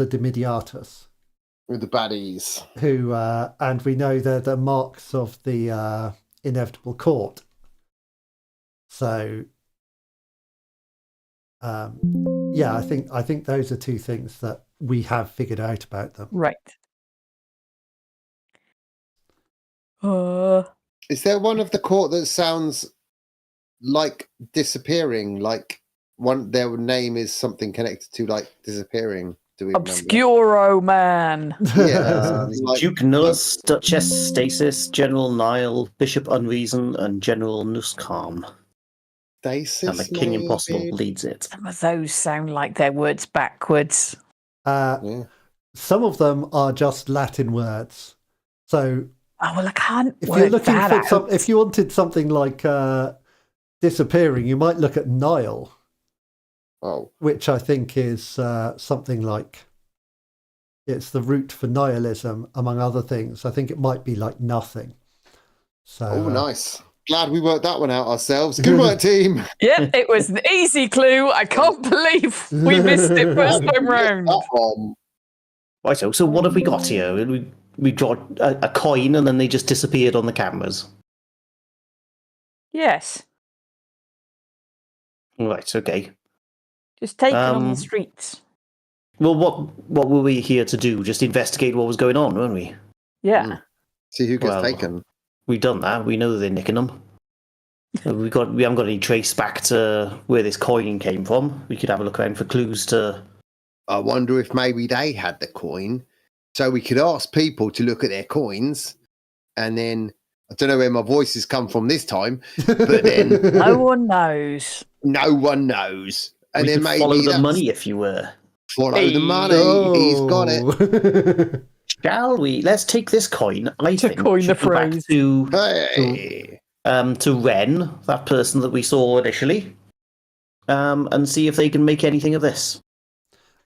Dimidiatus, With the baddies. who and we know they're the marks of the inevitable court. So yeah, I think those are two things that we have figured out about them. Right. Is there one of the court that sounds like disappearing? Like their name is something connected to like disappearing? Do we remember? Obscuro Man. Yeah, like, Duke Nullus, Duchess Stasis, General Nile, Bishop Unreason, and General Nuskam. Stasis, And the King maybe? Impossible leads it. Some of those sound like their words backwards. Yeah. Some of them are just Latin words. So Oh well, I can't. if work you're looking that for out. if you wanted something like disappearing, you might look at Nile, Oh, which I think is something like it's the root for nihilism, among other things. I think it might be like nothing. So nice. Glad we worked that one out ourselves. Good work, team. Yep, it was an easy clue. I can't believe we missed it first time round. That one. Right, so what have we got here? We draw a coin and then they just disappeared on the cameras. Yes, Right, okay. just take it on Um, the streets. Well, what were we here to do? Just investigate what was going on, weren't we? Yeah. See who gets Well, taken. We've done that. We know they're nicking them. We haven't got any trace back to where this coin came from. We could have a look around for clues to. I wonder if maybe they had the coin, so we could ask people to look at their coins, and then I don't know where my voices come from this time, but then No one knows. no one knows, and We then could maybe follow the that's- money if you were. Follow the money. He's got it. it. Shall we? Let's take this coin. I To think coin the should go back phrase. Hey. to Ren, that person that we saw initially, and see if they can make anything of this.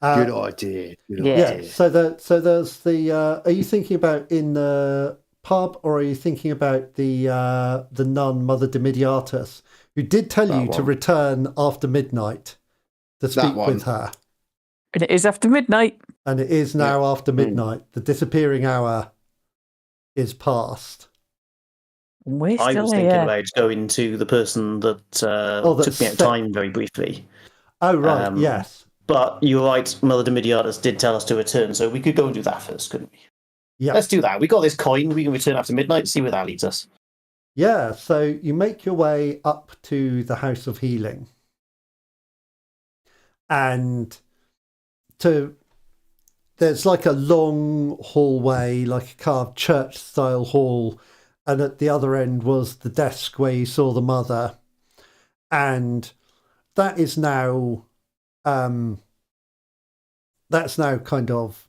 Good idea. Good Yeah. idea. So there's the. Are you thinking about in the pub, or are you thinking about the nun, Mother Dimidiatus, who did tell That you to one. return after midnight to speak one. with her? And it is after midnight. And it is now after midnight. The disappearing hour is past. We're I still was thinking here. about going to the person that that took me out of set- time very briefly. Oh right, yes, But you're right, Mother Dimidiatus did tell us to return, so we could go and do that first, couldn't we? yeah, Let's do that. We got this coin, we can return after midnight, see where that leads us. yeah. So you make your way up to the House of Healing, and there's like a long hallway, like a carved church-style hall, and at the other end was the desk where you saw the mother, and that is now, that's now kind of.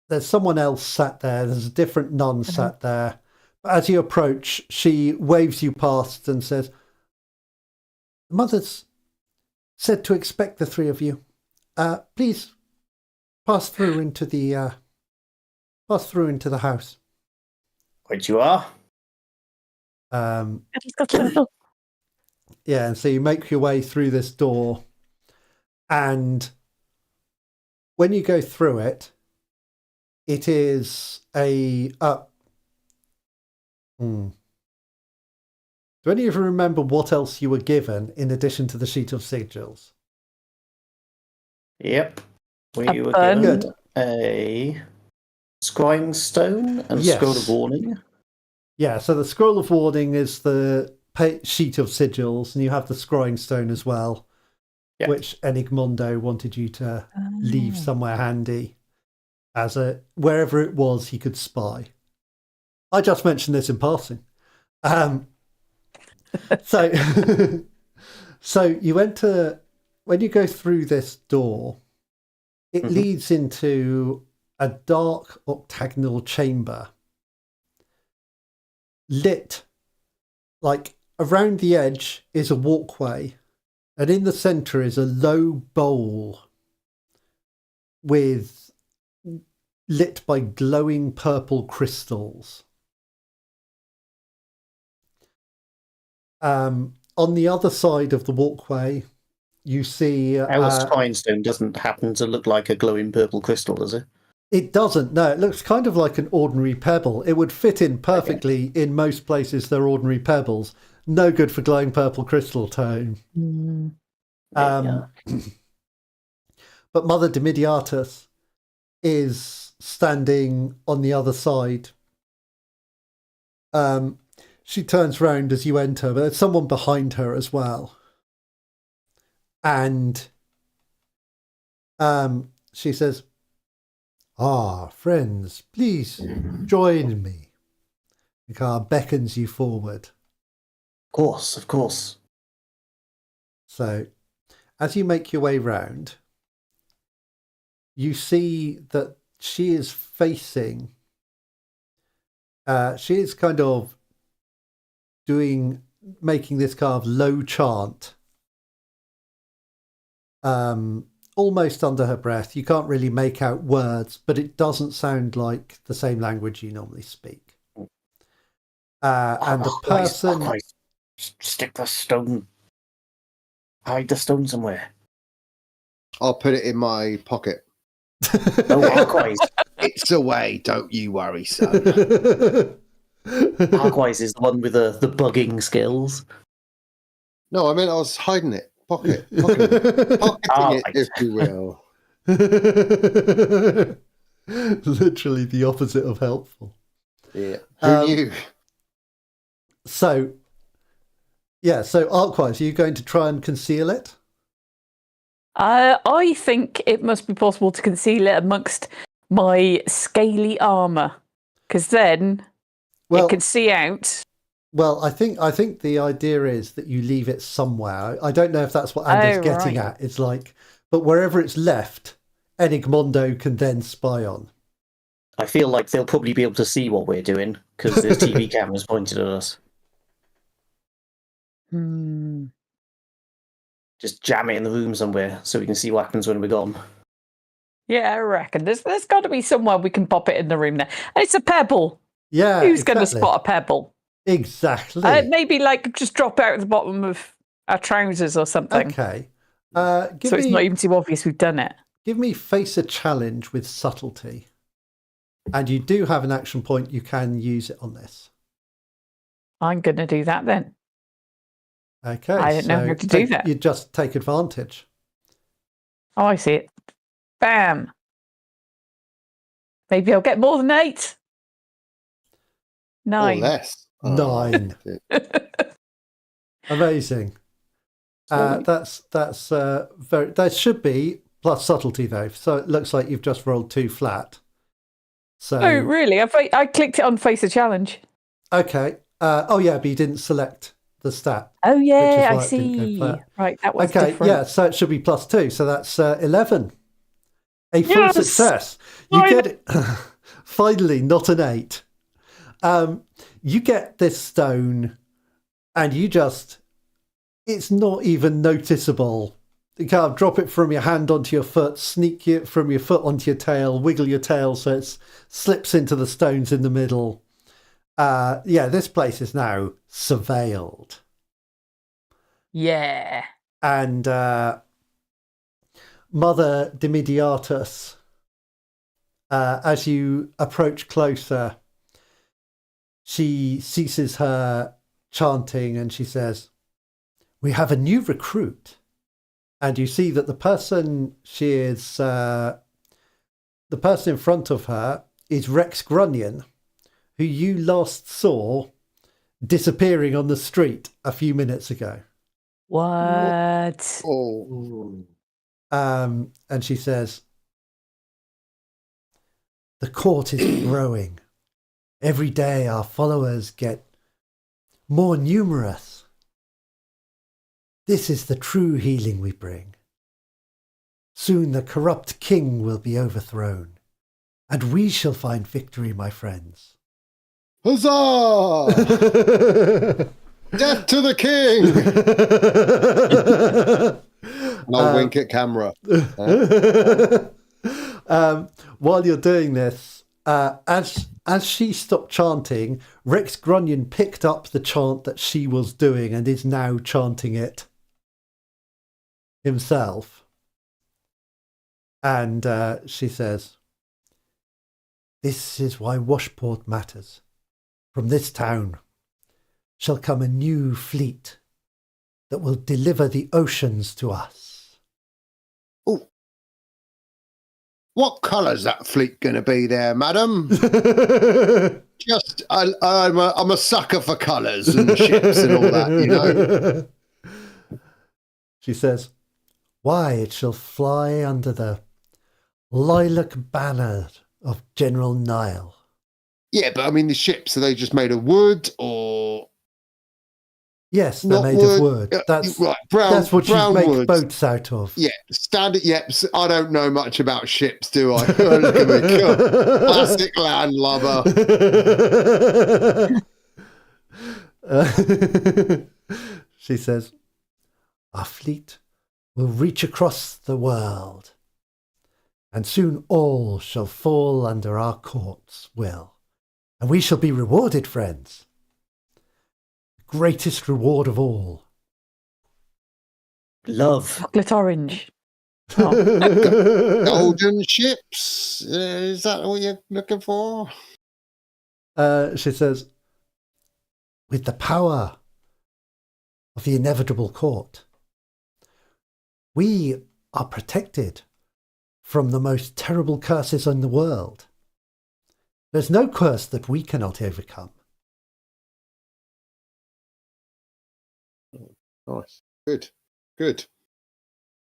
There's someone else sat there. There's a different nun sat there. But as you approach, she waves you past and says, "Mother's said to expect the three of you. Please pass through into the house." Right you are. Yeah, and so you make your way through this door, and when you go through it, it is a. Do any of you remember what else you were given in addition to the sheet of sigils? Yep. We A were pen. given a scrying stone and Yes. scroll of warning. Yeah, so the scroll of warning is the sheet of sigils, and you have the scrying stone as well, Yeah. which Enigmondo wanted you to leave somewhere handy, as wherever it was he could spy. I just mentioned this in passing. So, so you enter when you go through this door, it leads into a dark octagonal chamber, lit. Like around the edge is a walkway, and in the center is a low bowl with lit by glowing purple crystals. on the other side of the walkway, you see... Our spinestone doesn't happen to look like a glowing purple crystal, does it? It doesn't, no. It looks kind of like an ordinary pebble. It would fit in perfectly in most places they're ordinary pebbles. No good for glowing purple crystal tone. But Mother Dimidiatus is standing on the other side. She turns round as you enter, but there's someone behind her as well. And she says, friends, please join me. The car beckons you forward. Of course. So, as you make your way round, you see that she is facing... she is kind of making this kind of low chant. Almost under her breath. You can't really make out words, but it doesn't sound like the same language you normally speak. And the person... Stick the stone. Hide the stone somewhere. I'll put it in my pocket. No, Arkwise. It's away, don't you worry, son. Arkwise is the one with the bugging skills. No, I meant I was hiding it. Pocketing it, if you will. Literally the opposite of helpful. Yeah. Who knew? So Arkwise, are you going to try and conceal it? I think it must be possible to conceal it amongst my scaly armour, because then it can see out. Well, I think the idea is that you leave it somewhere. I don't know if that's what Andy's getting at. It's like, but wherever it's left, Enigmondo can then spy on. I feel like they'll probably be able to see what we're doing because there's TV cameras pointed at us. Just jam it in the room somewhere so we can see what happens when we're gone. Yeah, I reckon. There's got to be somewhere we can pop it in the room there. It's a pebble. Yeah. Who's going to spot a pebble? Exactly. Maybe just drop out at the bottom of our trousers or something. Okay. It's not even too obvious we've done it. Give me face a challenge with subtlety. And you do have an action point. You can use it on this. I'm going to do that then. Okay. I don't know how to do that. You just take advantage. Oh, I see it. Bam. Maybe I'll get more than 8. 9. Or less. 9. Amazing. That's very. There should be plus subtlety though, so it looks like you've just rolled 2 flat. So. Oh really? I clicked it on face a challenge. Okay. But you didn't select the stat. Oh yeah, I see. Right, that was okay. Different. Yeah, so it should be plus 2. So that's 11. A full success. You get it. Finally, not an 8. You get this stone, and it's not even noticeable. You can't drop it from your hand onto your foot, sneak it from your foot onto your tail, wiggle your tail so it slips into the stones in the middle. This place is now surveilled. Yeah. And Mother Dimidiatus, as you approach closer, she ceases her chanting and she says, "We have a new recruit." And you see that the person in front of her is Rex Grunion, who you last saw disappearing on the street a few minutes ago. What? Oh. And she says, "The court is growing. Every day our followers get more numerous. This is the true healing we bring. Soon the corrupt king will be overthrown, and we shall find victory, my friends." Huzzah! Death to the king! And I'll wink at camera. While you're doing this, As she stopped chanting, Rex Grunion picked up the chant that she was doing and is now chanting it himself. And she says, "This is why Washport matters. From this town shall come a new fleet that will deliver the oceans to us." Oh, what colour's that fleet going to be there, madam? Just, I'm a sucker for colours and ships and all that, you know. She says, "Why, it shall fly under the lilac banner of General Nile." Yeah, but I mean, the ships, are they just made of wood or? Yes, they're Not made wood. of wood. That's Right, brown, that's what you brown make wood. boats out of. Yeah, standard. Yep. I don't know much about ships, do I? Look at me, classic landlubber. She says, "Our fleet will reach across the world, and soon all shall fall under our court's will, and we shall be rewarded, friends. The greatest reward of all." Love. Chocolate orange. Oh. Golden ships. Is that what you're looking for? She says, "With the power of the inevitable court, we are protected from the most terrible curses in the world. There's no curse that we cannot overcome." Nice. Good.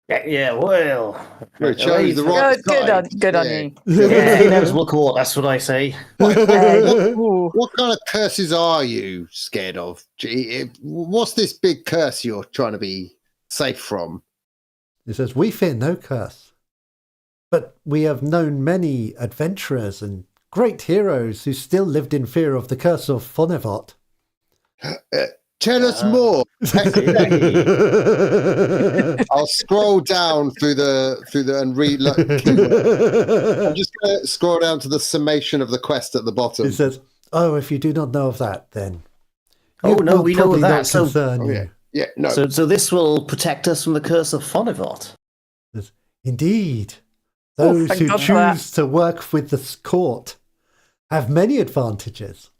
Yeah, well. We chose the right side. Good on you. Yeah, inevitable court, that's what I say. Ooh. What kind of curses are you scared of? What's this big curse you're trying to be safe from? He says, "We fear no curse, but we have known many adventurers and great heroes who still lived in fear of the curse of Fonevot." Tell us more. I'll scroll down through the and read. Look, I'm just going to scroll down to the summation of the quest at the bottom. He says, "Oh, if you do not know of that, then Oh, it no, will we know probably of that. not So, concern you." Yeah, no. so this will protect us from the curse of Fonevot. Indeed, Oh, those thank who God for that. choose to work with the court have many advantages.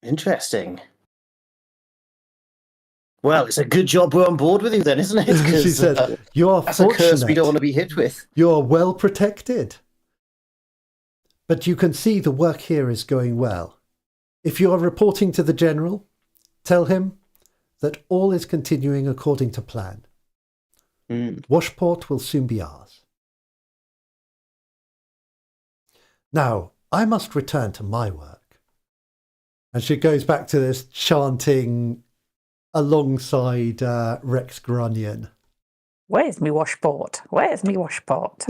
Interesting. Well, it's a good job we're on board with you then, isn't it? 'Cause, She said, "You are that's a curse we fortunate. don't want to be hit with. You are well protected. But you can see the work here is going well. If you are reporting to the general, tell him that all is continuing according to plan. Washport will soon be ours. Now, I must return to my work." And she goes back to this chanting alongside Rex Grunion. Where's me washport? Where's me washport?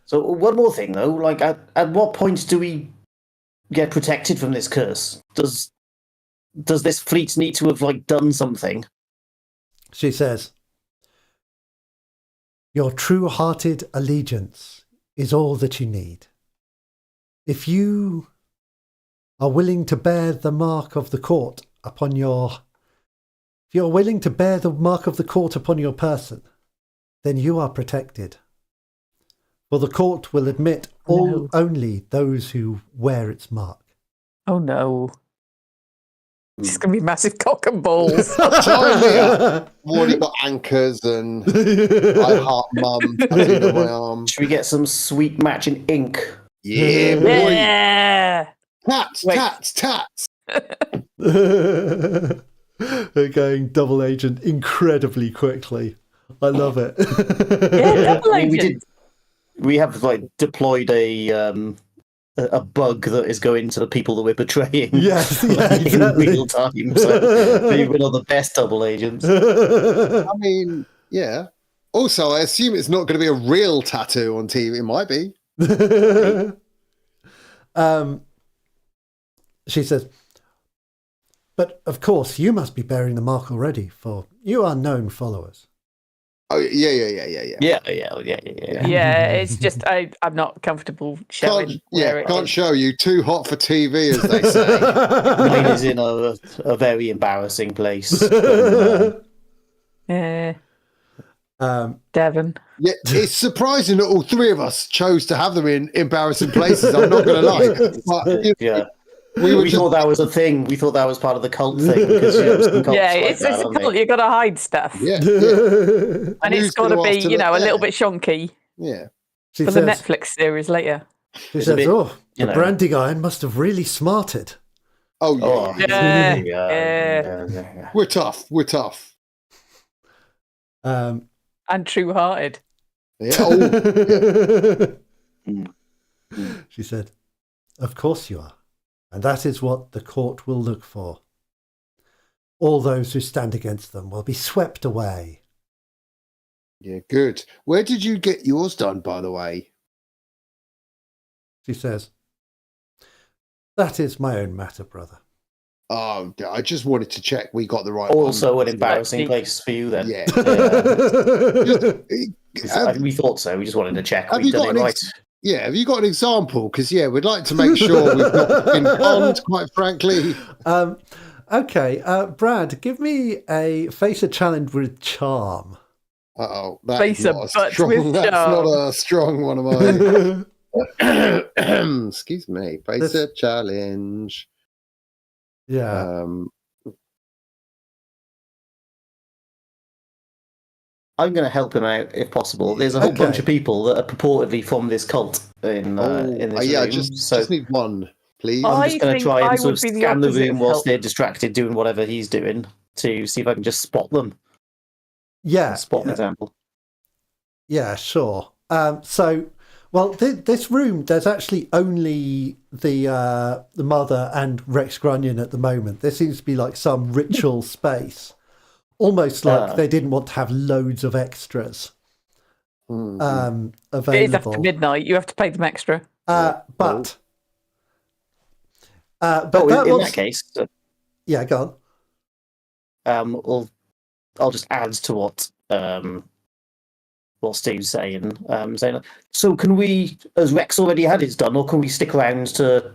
So one more thing though, like at what point do we get protected from this curse? Does this fleet need to have like done something? She says, "Your true-hearted allegiance is all that you need. If you are willing to bear the mark of the court upon your... If you're willing to bear the mark of the court upon your person, then you are protected. For the court will admit only those who wear its mark." Oh no. It's going to be massive cock and balls. I've already got anchors and I heart mum tattooed on my arm. Should we get some sweet matching ink? Yeah, boy. Yeah. Tats. They're going double agent incredibly quickly. I love it. Yeah, double I mean, agent. we have like deployed a bug that is going to the people that we're betraying. Yes, yeah, like, in exactly. real time. So maybe we're not the best double agents. I mean, yeah. Also, I assume it's not going to be a real tattoo on TV. It might be. She says, "But of course you must be bearing the mark already, for you are known followers." Oh yeah. Yeah, it's just I'm not comfortable showing. Can't show you. Too hot for TV, as they say. Mine is in a very embarrassing place. Yeah. Devon. Yeah, it's surprising that all three of us chose to have them in embarrassing places. I'm not going to lie. But, yeah. We thought that was a thing. We thought that was part of the cult thing. Because, it's a cult. You've got to hide stuff. Yeah. And it's got to be, a little bit shonky. Yeah. For the Netflix series later. She says, the branding iron must have really smarted. Oh, yeah. Yeah. We're tough. And true-hearted. Yeah. She said, of course you are. And that is what the court will look for. All those who stand against them will be swept away. Yeah, good. Where did you get yours done, by the way? She says, that is my own matter, brother. Oh, I just wanted to check we got the right Also one. An embarrassing place for you then. Yeah. We thought so. We just wanted to check we've done it right. Yeah, have you got an example? Because, we'd like to make sure we've not been conned, quite frankly. Okay, Brad, give me a face a challenge with charm. Uh-oh. Face a butt with charm. That's not a strong one of mine. Excuse me. Face a challenge. Yeah. I'm going to help him out if possible. There's a whole bunch of people that are purportedly from this cult in this room. Just need one, please. I'm just going to try and sort of scan the room whilst they're distracted doing whatever he's doing to see if I can just spot them. Yeah. Spot an example. Yeah, sure. This room, there's actually only the mother and Rex Grunion at the moment. There seems to be like some ritual space. Almost like they didn't want to have loads of extras available. It is after midnight. You have to pay them extra. But in that case... yeah, go on. I'll just add to what Steve's saying. So can we, as Rex already had his done, or can we stick around to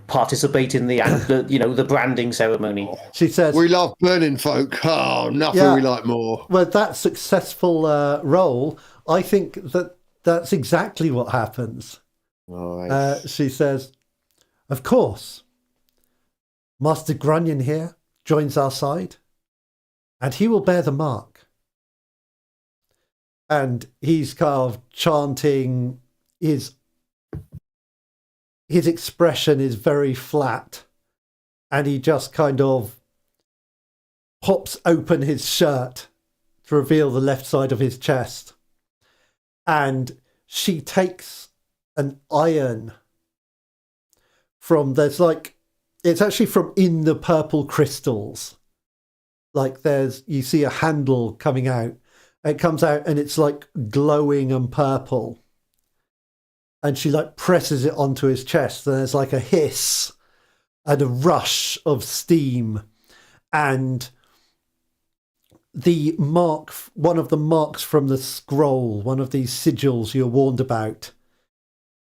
participate in the branding ceremony? She says, we love burning folk. Oh, nothing we like more. Well, that successful role, I think that's exactly what happens. Nice. She says, of course, Master Grunion here joins our side, and he will bear the mark. And he's kind of chanting, his expression is very flat, and he just kind of pops open his shirt to reveal the left side of his chest. And she takes an iron it's actually from in the purple crystals. You see a handle coming out. It comes out and it's like glowing and purple. And she presses it onto his chest, and there's like a hiss and a rush of steam. And one of the marks from the scroll, one of these sigils you're warned about,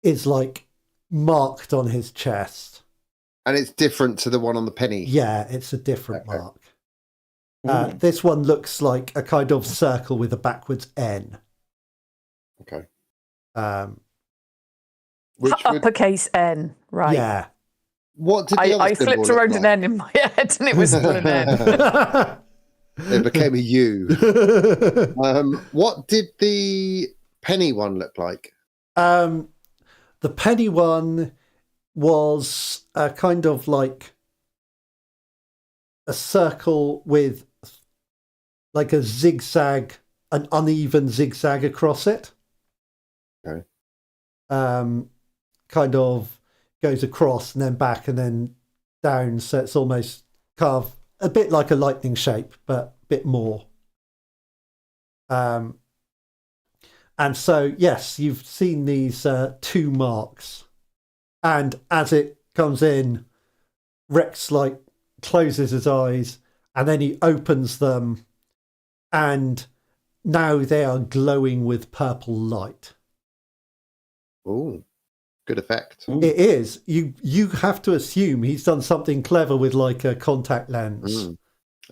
is marked on his chest. And it's different to the one on the penny. Yeah, it's a different mark. This one looks like a kind of circle with a backwards N. Okay. Uppercase N, right? Yeah. What did I flipped around an N in my head, and it was still an N. It became a U. What did the penny one look like? The penny one was a kind of like a circle with a zigzag, an uneven zigzag across it. Okay. Kind of goes across and then back and then down, so it's almost carved a bit like a lightning shape, but a bit more. And so, yes, you've seen these two marks. And as it comes in, Rex closes his eyes, and then he opens them, and now they are glowing with purple light. Oh, good effect. It is. You have to assume he's done something clever with like a contact lens.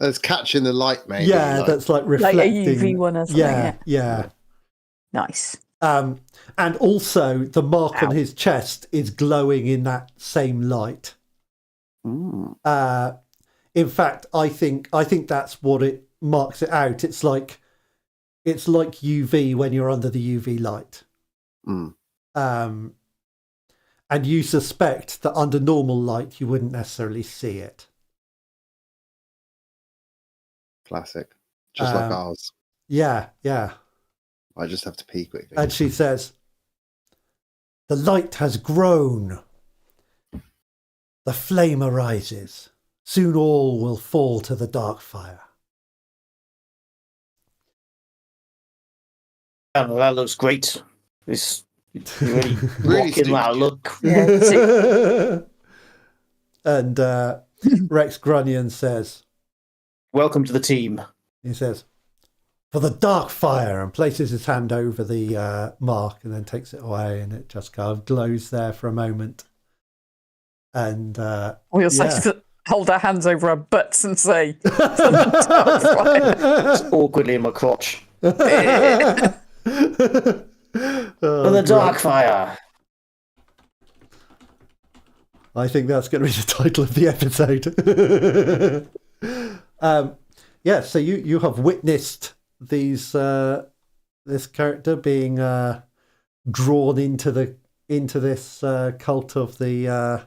It's catching the light, maybe. Yeah, that's like reflecting. Like a UV one or something. Yeah. Nice. And also the mark on his chest is glowing in that same light. In fact, I think that's what it marks it out. It's like UV when you're under the UV light. And you suspect that under normal light you wouldn't necessarily see it. Classic. Just like ours. Yeah. I just have to pee quickly. And she says, "The light has grown. The flame arises. Soon all will fall to the dark fire." Oh, that looks great. It's really rocking that look. And Rex Grunion says, "Welcome to the team." He says, "For the dark fire," and places his hand over the mark and then takes it away, and it just kind of glows there for a moment. And we also have to hold our hands over our butts and say, It's awkwardly in my crotch. For the dark fire. I think that's going to be the title of the episode. So you have witnessed these this character being drawn into this cult of the.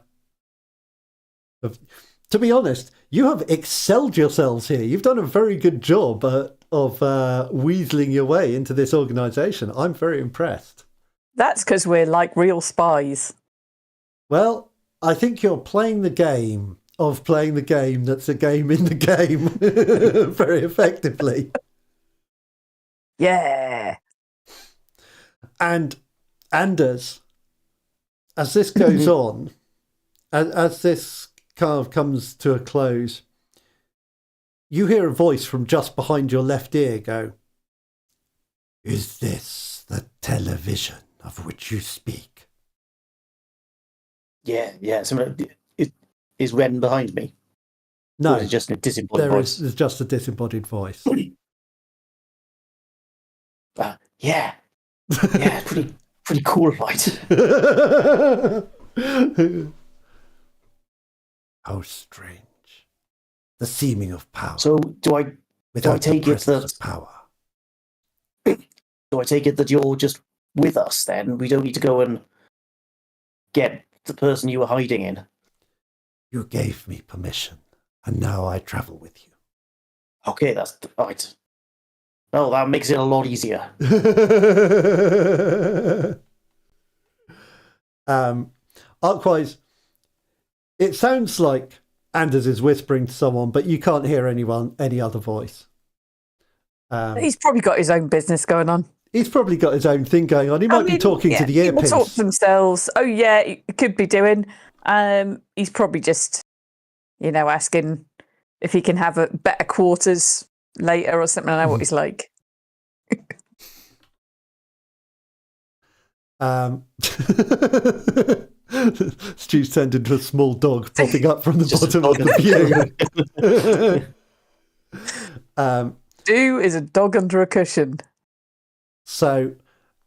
To be honest, you have excelled yourselves here. You've done a very good job of weaseling your way into this organisation. I'm very impressed. That's because we're like real spies. Well, I think you're playing the game of playing the game that's a game in the game very effectively. Yeah. And Anders, as this goes on, as this kind of comes to a close, you hear a voice from just behind your left ear go, "Is this the television of which you speak?" Yeah. Is Ren behind me? No, or is it just a disembodied voice? There's just a disembodied voice. Yeah, pretty cool fight. How strange. The seeming of power. So do I take it that power? Do I take it that you're just with us then? We don't need to go and get the person you were hiding in. You gave me permission, and now I travel with you. Okay, that's right. Oh, that makes it a lot easier. Arkwise, it sounds like Anders is whispering to someone, but you can't hear any other voice. He's probably got his own business going on. He's probably got his own thing going on. He might be talking to the earpiece. People talk to themselves. Oh, yeah, he could be doing. He's probably just, asking if he can have a better quarters later or something. I know what he's like. Stu's turned into a small dog popping up from the bottom of the view. Stu is a dog under a cushion. So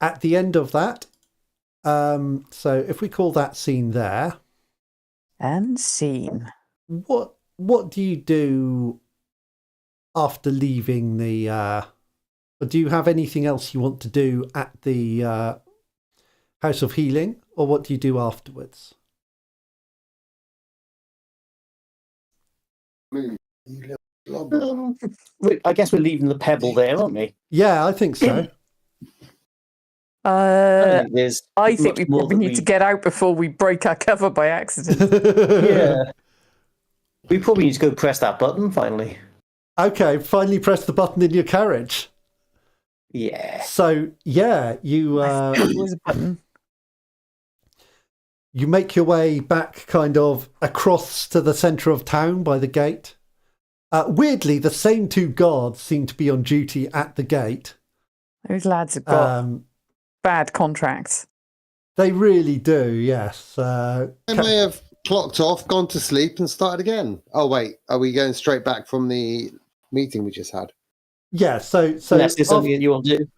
at the end of that, so if we call that scene there. And scene. What do you do after leaving the... do you have anything else you want to do at the House of Healing? Or what do you do afterwards? I guess we're leaving the pebble there, aren't we? Yeah, I think so. I think we probably need to get out before we break our cover by accident. Yeah. We probably need to go press that button finally. Okay, finally press the button in your carriage. Yeah. So, yeah, you... There's a button. You make your way back kind of across to the centre of town by the gate. Weirdly, the same two guards seem to be on duty at the gate. Those lads have got bad contracts. They really do, yes. They may have clocked off, gone to sleep, and started again. Oh, wait. Are we going straight back from the meeting we just had? Yeah, so Unless there's something that you want to do.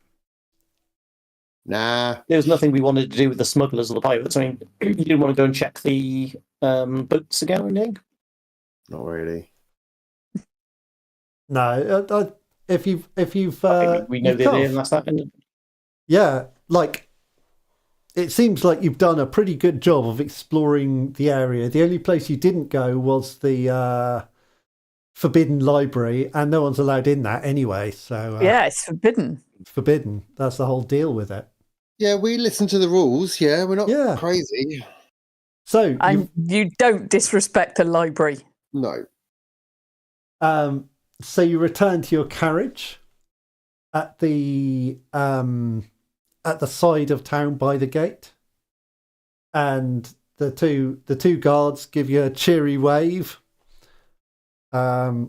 Nah. There was nothing we wanted to do with the smugglers or the pirates. I mean, you didn't want to go and check the boats again or anything? Not really. No, if you've we know they're there, and that's that. Yeah, like it seems like you've done a pretty good job of exploring the area. The only place you didn't go was the Forbidden Library, and no one's allowed in that anyway. So yeah, it's forbidden. Forbidden. That's the whole deal with it. Yeah, we listen to the rules. Yeah, we're not crazy. So you don't disrespect the library. No. So you return to your carriage at the side of town by the gate, and the two guards give you a cheery wave. As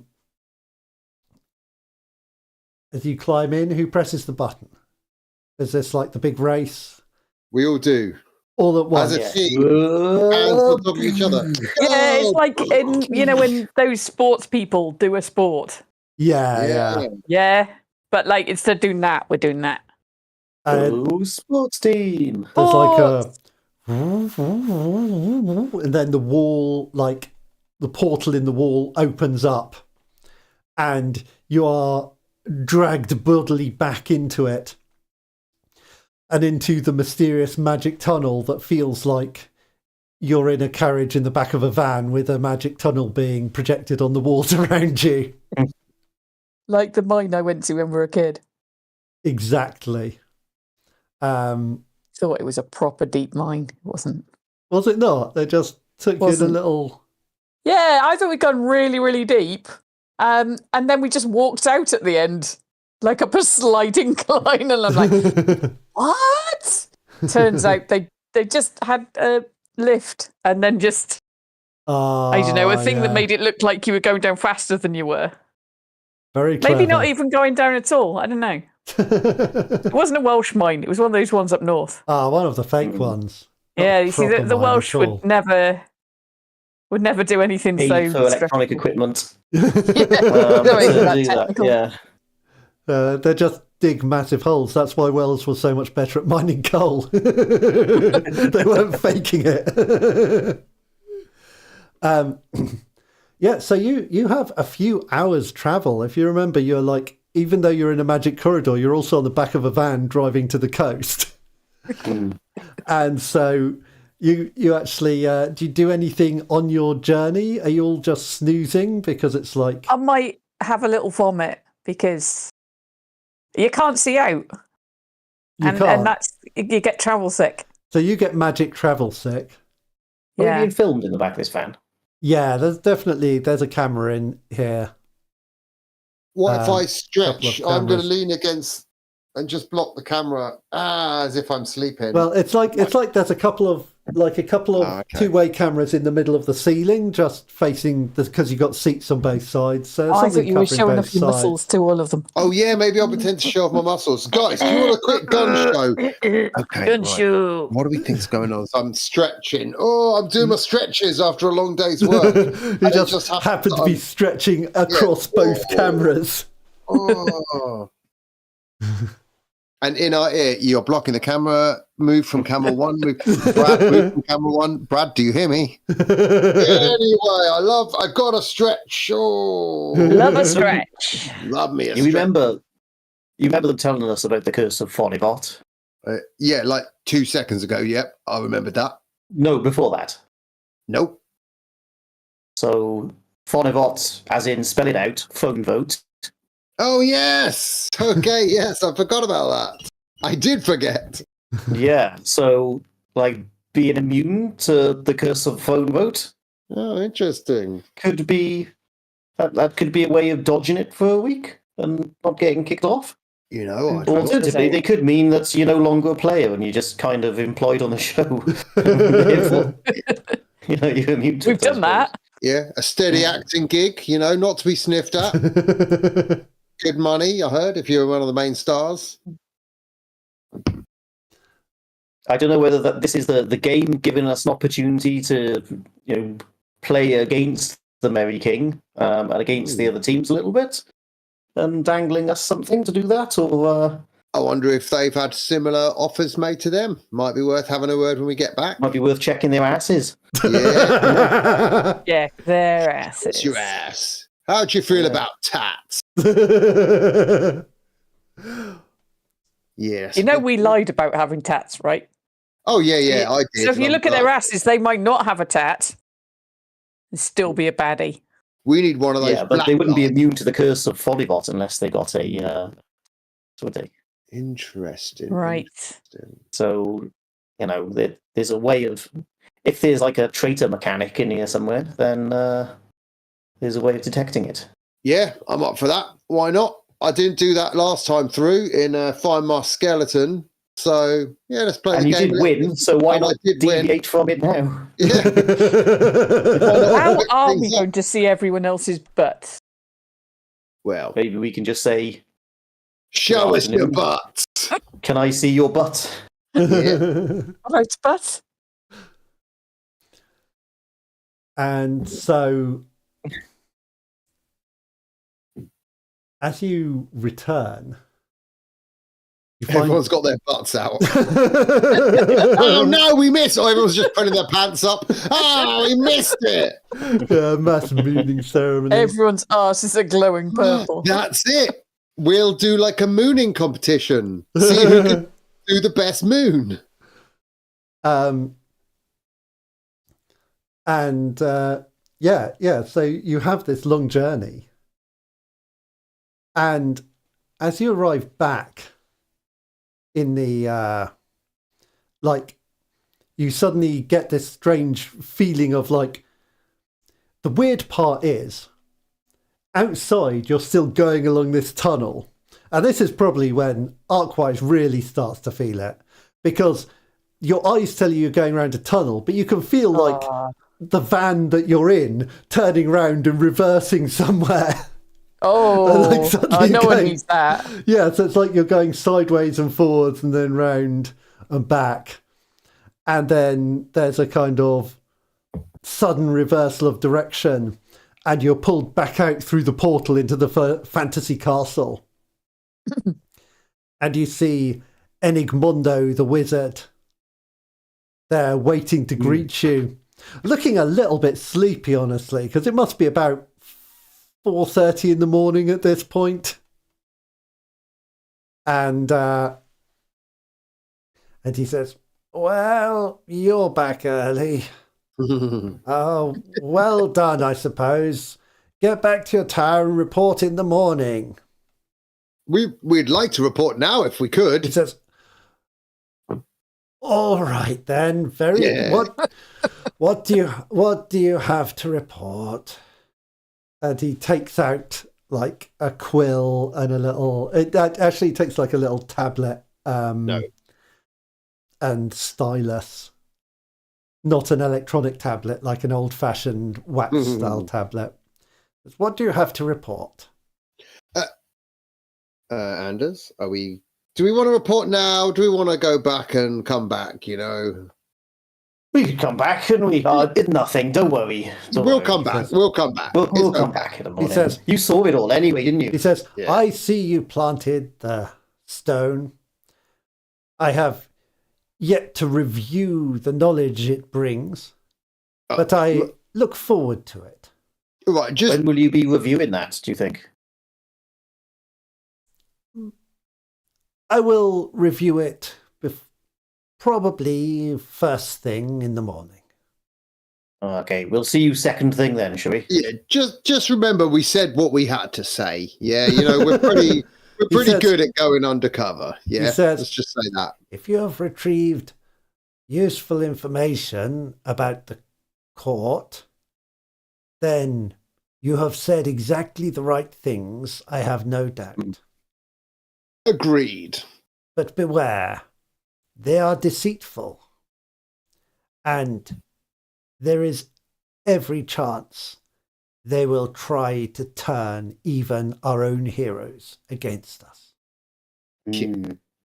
you climb in, who presses the button? Is this like the big race? We all do. All at once. As a team. Hands on top of each other. Yeah, it's like when those sports people do a sport. Yeah. But like instead of doing that, we're doing that. Sports team. There's like a, and then the wall, like the portal in the wall, opens up, and you are dragged bodily back into it, and into the mysterious magic tunnel that feels like you're in a carriage in the back of a van with a magic tunnel being projected on the walls around you. Like the mine I went to when we were a kid. Exactly. Thought it was a proper deep mine. It wasn't. Was it not? They just took you in a little... Yeah, I thought we'd gone really, really deep. And then we just walked out at the end, like up a slight incline. And I'm like, what? Turns out they just had a lift and then just, I don't know, a thing that made it look like you were going down faster than you were. Very clever. Maybe not even going down at all. I don't know. It wasn't a Welsh mine. It was one of those ones up north. One of the fake ones. Yeah, you see, the Welsh would never do anything so for electronic equipment. Yeah. They just dig massive holes. That's why Wells was so much better at mining coal. They weren't faking it. Yeah, so you have a few hours travel. If you remember, you're like, even though you're in a magic corridor, you're also on the back of a van driving to the coast. And so you actually, do you do anything on your journey? Are you all just snoozing? Because it's like... I might have a little vomit because you can't see out. And that's, you get travel sick. So you get magic travel sick. Are you being filmed in the back of this van? Yeah, there's a camera in here. What if I stretch? I'm going to lean against and just block the camera as if I'm sleeping. Well, it's like there's a couple of two-way cameras in the middle of the ceiling, just facing because you got seats on both sides. So I thought you were showing off your muscles to all of them. Oh yeah, maybe I'll pretend to show off my muscles. Guys, do you want a quick gun show? Okay, gun show. What do we think's going on? So I'm stretching. Oh, I'm doing my stretches after a long day's work. You just happen to be stretching across both cameras. Oh. And in our ear, you're blocking the camera. Move from camera one. Brad, move from camera one. Brad, do you hear me? Anyway, I've got a stretch. Oh, love a stretch. Love me a You stretch. remember them telling us about the curse of Fonibot? Yeah, like 2 seconds ago. Yep, I remembered that. No, before that. Nope. So Fonibot, as in spell it out, phone vote. Oh, yes. Okay, yes, I forgot about that. I did forget. Yeah, so, like, being immune to the curse of phone vote. Oh, interesting. Could be... That could be a way of dodging it for a week and not getting kicked off. You know, alternatively, they could mean that you're no longer a player and you're just kind of employed on the show. You're immune to We've done that. Yeah, a steady acting gig, not to be sniffed at. Good money, I heard, if you're one of the main stars. I don't know whether this is the game giving us an opportunity to, play against the Merry King and against the other teams a little bit, and dangling us something to do that, or I wonder if they've had similar offers made to them. Might be worth having a word when we get back. might be worth checking their asses. Yeah. Yeah, their asses. It's your ass. How do you feel about tats? Yes. You know we lied about having tats, right? Oh, yeah, I did. So if you look at their asses, they might not have a tat and still be a baddie. We need one of those. Yeah, but they wouldn't be immune to the curse of Folibot unless they got a. Would they? Interesting. Right. Interesting. So, there's a way of. If there's like a traitor mechanic in here somewhere, then there's a way of detecting it. Yeah, I'm up for that. Why not? I didn't do that last time through in Find My Skeleton. So, yeah, let's play the game. And you did win, so why not deviate from it now? Yeah. How are we going to see everyone else's butts? Well, maybe we can just say, show us your butt. Can I see your butt? Yeah. Right, butt. And so, as you return, everyone's got their butts out. Oh no, we missed! Oh, everyone's just putting their pants up. Oh, we missed it! Yeah, mass mooning ceremony. Everyone's asses are glowing purple. That's it. We'll do like a mooning competition. See who can do the best moon. So you have this long journey, and as you arrive back in the you suddenly get this strange feeling of like, the weird part is outside you're still going along this tunnel, and this is probably when Arkwise really starts to feel it, because your eyes tell you you're going around a tunnel, but you can feel like the van that you're in turning round and reversing somewhere. Oh, I know one needs that. Yeah, so it's like you're going sideways and forwards and then round and back. And then there's a kind of sudden reversal of direction, and you're pulled back out through the portal into the fantasy castle. And you see Enigmundo, the wizard, there waiting to greet you. Looking a little bit sleepy, honestly, because it must be about 4:30 in the morning at this point. And he says, well, you're back early. Oh, well done, I suppose. Get back to your tower and report in the morning. We'd like to report now if we could. He says, all right then. What do you have to report? And he takes out like a quill and a little. It actually takes like a little tablet. No. And stylus. Not an electronic tablet, like an old-fashioned wax-style tablet. What do you have to report? Anders, do we want to report now? Do we want to go back and come back, We can come back, and we did nothing. Don't worry. We'll come back. We'll come back. We'll come back in the morning. He says, you saw it all anyway, didn't you? He says, yeah. I see you planted the stone. I have yet to review the knowledge it brings, but I look forward to it. Right, when will you be reviewing that, do you think? I will review it probably first thing in the morning. Okay, we'll see you second thing then, shall we? Yeah, just remember we said what we had to say. Yeah, we're pretty good at going undercover. Yeah, let's just say that. If you have retrieved useful information about the court, then you have said exactly the right things, I have no doubt. Agreed. But beware, they are deceitful, and there is every chance they will try to turn even our own heroes against us.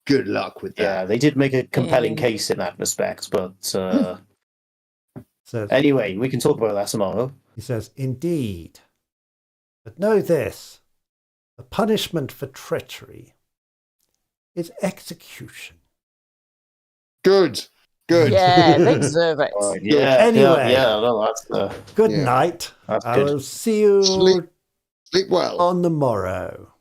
Good luck with that. Yeah, they did make a compelling case in that respect, but anyway, we can talk about that tomorrow. He says, indeed. But know this, the punishment for treachery is execution. Good. Yeah, they deserve it. Yeah. Anyway. Yeah. No, that's Good night. That's I good. will see you Sleep well. on the morrow.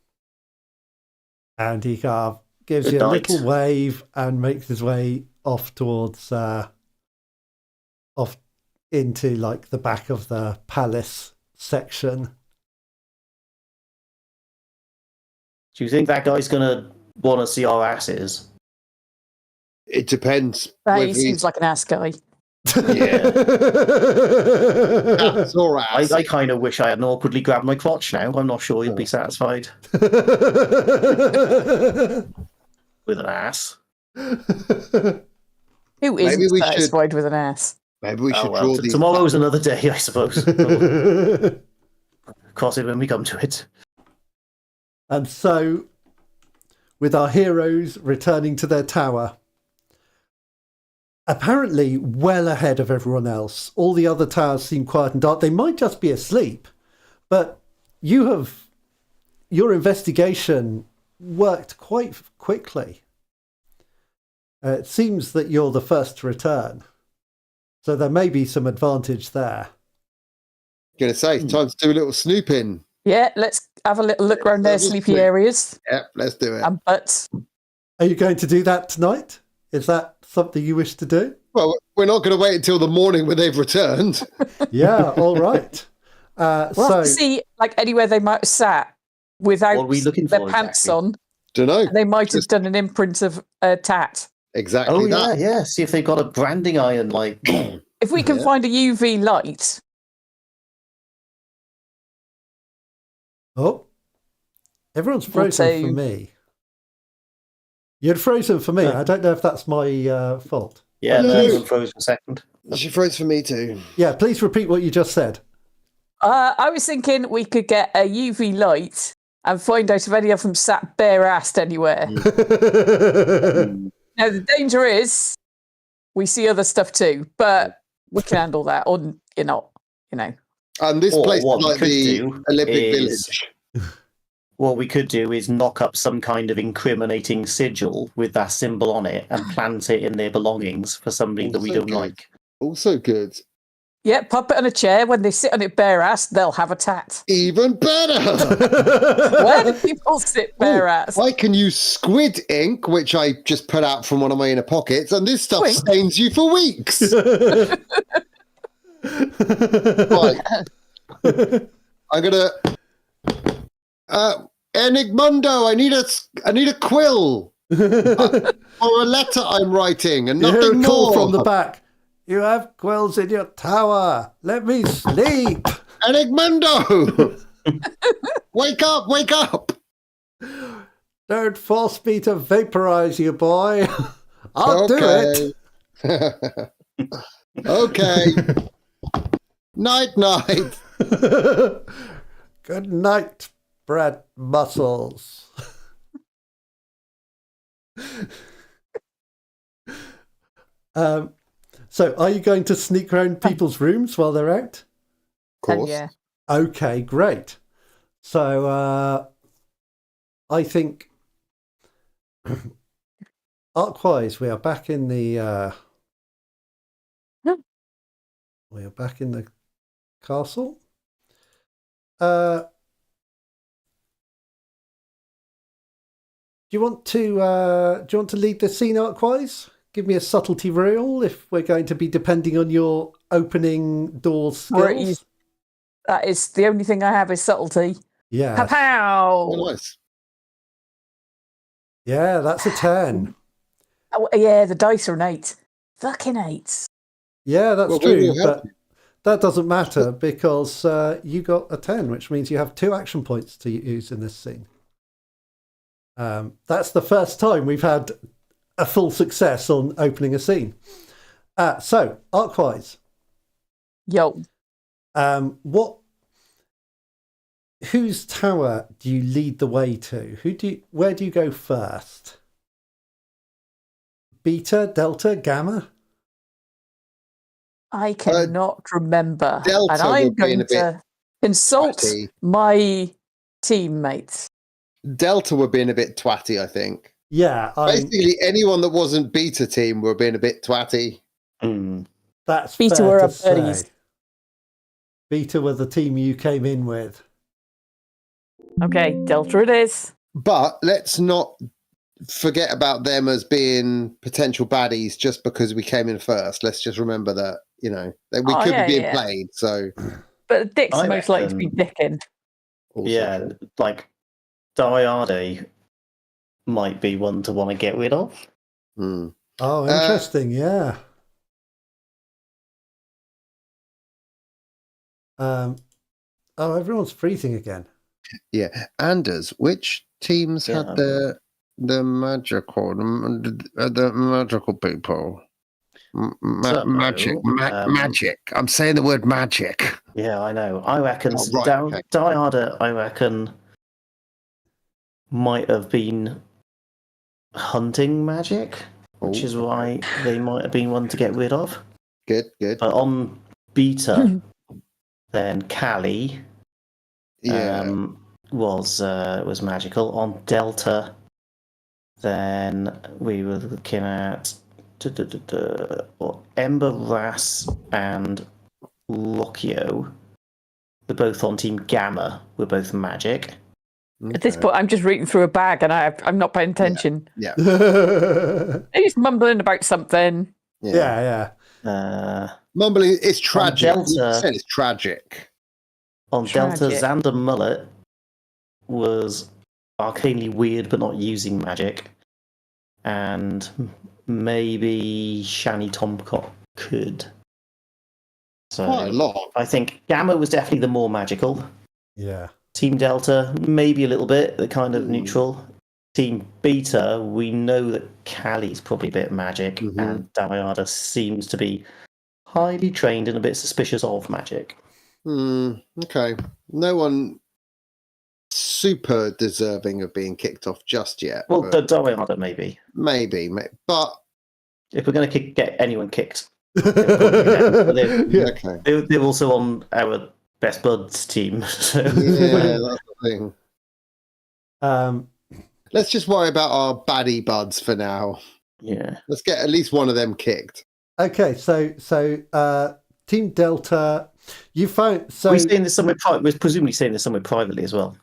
And he kind of gives Good you a night. little wave and makes his way off towards off into like the back of the palace section. Do you think that guy's gonna want to see our asses? It depends. He seems like an ass guy. Yeah. That's all right. I kind of wish I hadn't awkwardly grabbed my crotch now. I'm not sure you'll be satisfied with an ass. Who isn't satisfied with an ass? Maybe we should draw these. Tomorrow's another day, I suppose. Cross it when we come to it. And so, with our heroes returning to their tower, apparently well ahead of everyone else, all the other towers seem quiet and dark. They might just be asleep, but your investigation worked quite quickly. It seems that you're the first to return, so there may be some advantage there. Going to say, time to do a little snooping. Yeah, let's have a little look around their sleepy areas. Yep, let's do it. And butts. Are you going to do that tonight? Is that something you wish to do? Well, we're not going to wait until the morning when they've returned. Yeah, all right. We'll have to see, like, anywhere they might have sat without What are we looking their for pants exactly? on. Don't know. They might have done an imprint of a tat. Exactly. Oh, that. yeah. See if they've got a branding iron, like... If we can find a UV light. Oh, everyone's frozen for me. You're frozen for me. I don't know if that's my fault. Yeah, no, I'm frozen a second. She froze for me too. Yeah, please repeat what you just said. I was thinking we could get a UV light and find out if any of them sat bare-assed anywhere. Now, the danger is we see other stuff too, but we can handle that, or you're not, you know. And this place is like the Olympic Village. What we could do is knock up some kind of incriminating sigil with that symbol on it and plant it in their belongings for somebody that we don't like. Also good. Yeah, pop it on a chair. When they sit on it bare-assed, they'll have a tat. Even better! Where do people sit bare-assed? I can use squid ink, which I just put out from one of my inner pockets, and this stuff stains you for weeks. Right. I'm gonna Enigmundo, I need a quill or a letter I'm writing, and nothing You hear a call more from the back. You have quills in your tower. Let me sleep. Enigmundo, wake up! Wake up! Don't force me to vaporize you, boy. I'll do it. Okay. Night, night. Good night, Brad Muscles. So, are you going to sneak around people's rooms while they're out? Of course. Yeah. Okay, great. So, I think, arc-wise, we are back in the. We are back in the castle. Do you want to lead the scene arc-wise? Give me a subtlety roll if we're going to be depending on your opening door skills. That is the only thing I have is subtlety. Yeah. Pow! Oh, nice. Yeah, that's a 10. Oh, yeah, the dice are an 8. Fucking 8s. Yeah, that's true, but that doesn't matter because you got a 10, which means you have 2 action points to use in this scene. That's the first time we've had a full success on opening a scene. So, arc-wise. Yo. Whose tower do you lead the way to? Where do you go first? Beta, Delta, Gamma? I cannot remember. Delta and I'm would be going to consult twatty. my teammates. Delta were being a bit twatty, I think. Yeah, Basically, anyone that wasn't Beta team were being a bit twatty. that's Beta fair were to our buddies. say. Beta were the team you came in with. Okay, Delta it is. But let's not forget about them as being potential baddies just because we came in first. Let's just remember that, that we could be being played. So, but Dick's I most likely to be reckon- dicking. also true. like Diarde might be one to want to get rid of. Hmm. Oh, interesting. Yeah. Everyone's freezing again. Yeah. Anders, which teams had the magical people? Magic. I'm saying the word magic. Yeah, I know. I reckon okay. Diarde, I reckon, might have been hunting magic, which is why they might have been one to get rid of. Good. But on Beta, then Callie was magical. On Delta, then we were looking at Ember, Ras, and Lockio. They're both on Team Gamma. We're both magic. Okay. At this point, I'm just reading through a bag and I'm not paying attention. Yeah. He's mumbling about something. Yeah. Mumbling, it's tragic. Delta, it's tragic. On Delta, Xander Mullet was arcanely weird but not using magic. And maybe Shani Tomcott could. So quite a lot. I think Gamma was definitely the more magical. Yeah. Team Delta, maybe a little bit, the kind of neutral. Team Beta, we know that Callie's probably a bit magic, and Diarde seems to be highly trained and a bit suspicious of magic. Okay. No one super deserving of being kicked off just yet. Well, Diarde maybe. Maybe. But if we're going to get anyone kicked, they're also on our Best Buds team. So. Yeah, that's the thing. Let's just worry about our baddie buds for now. Yeah. Let's get at least one of them kicked. Okay, so Team Delta, you found... So we're saying this somewhere we're presumably saying this somewhere privately as well.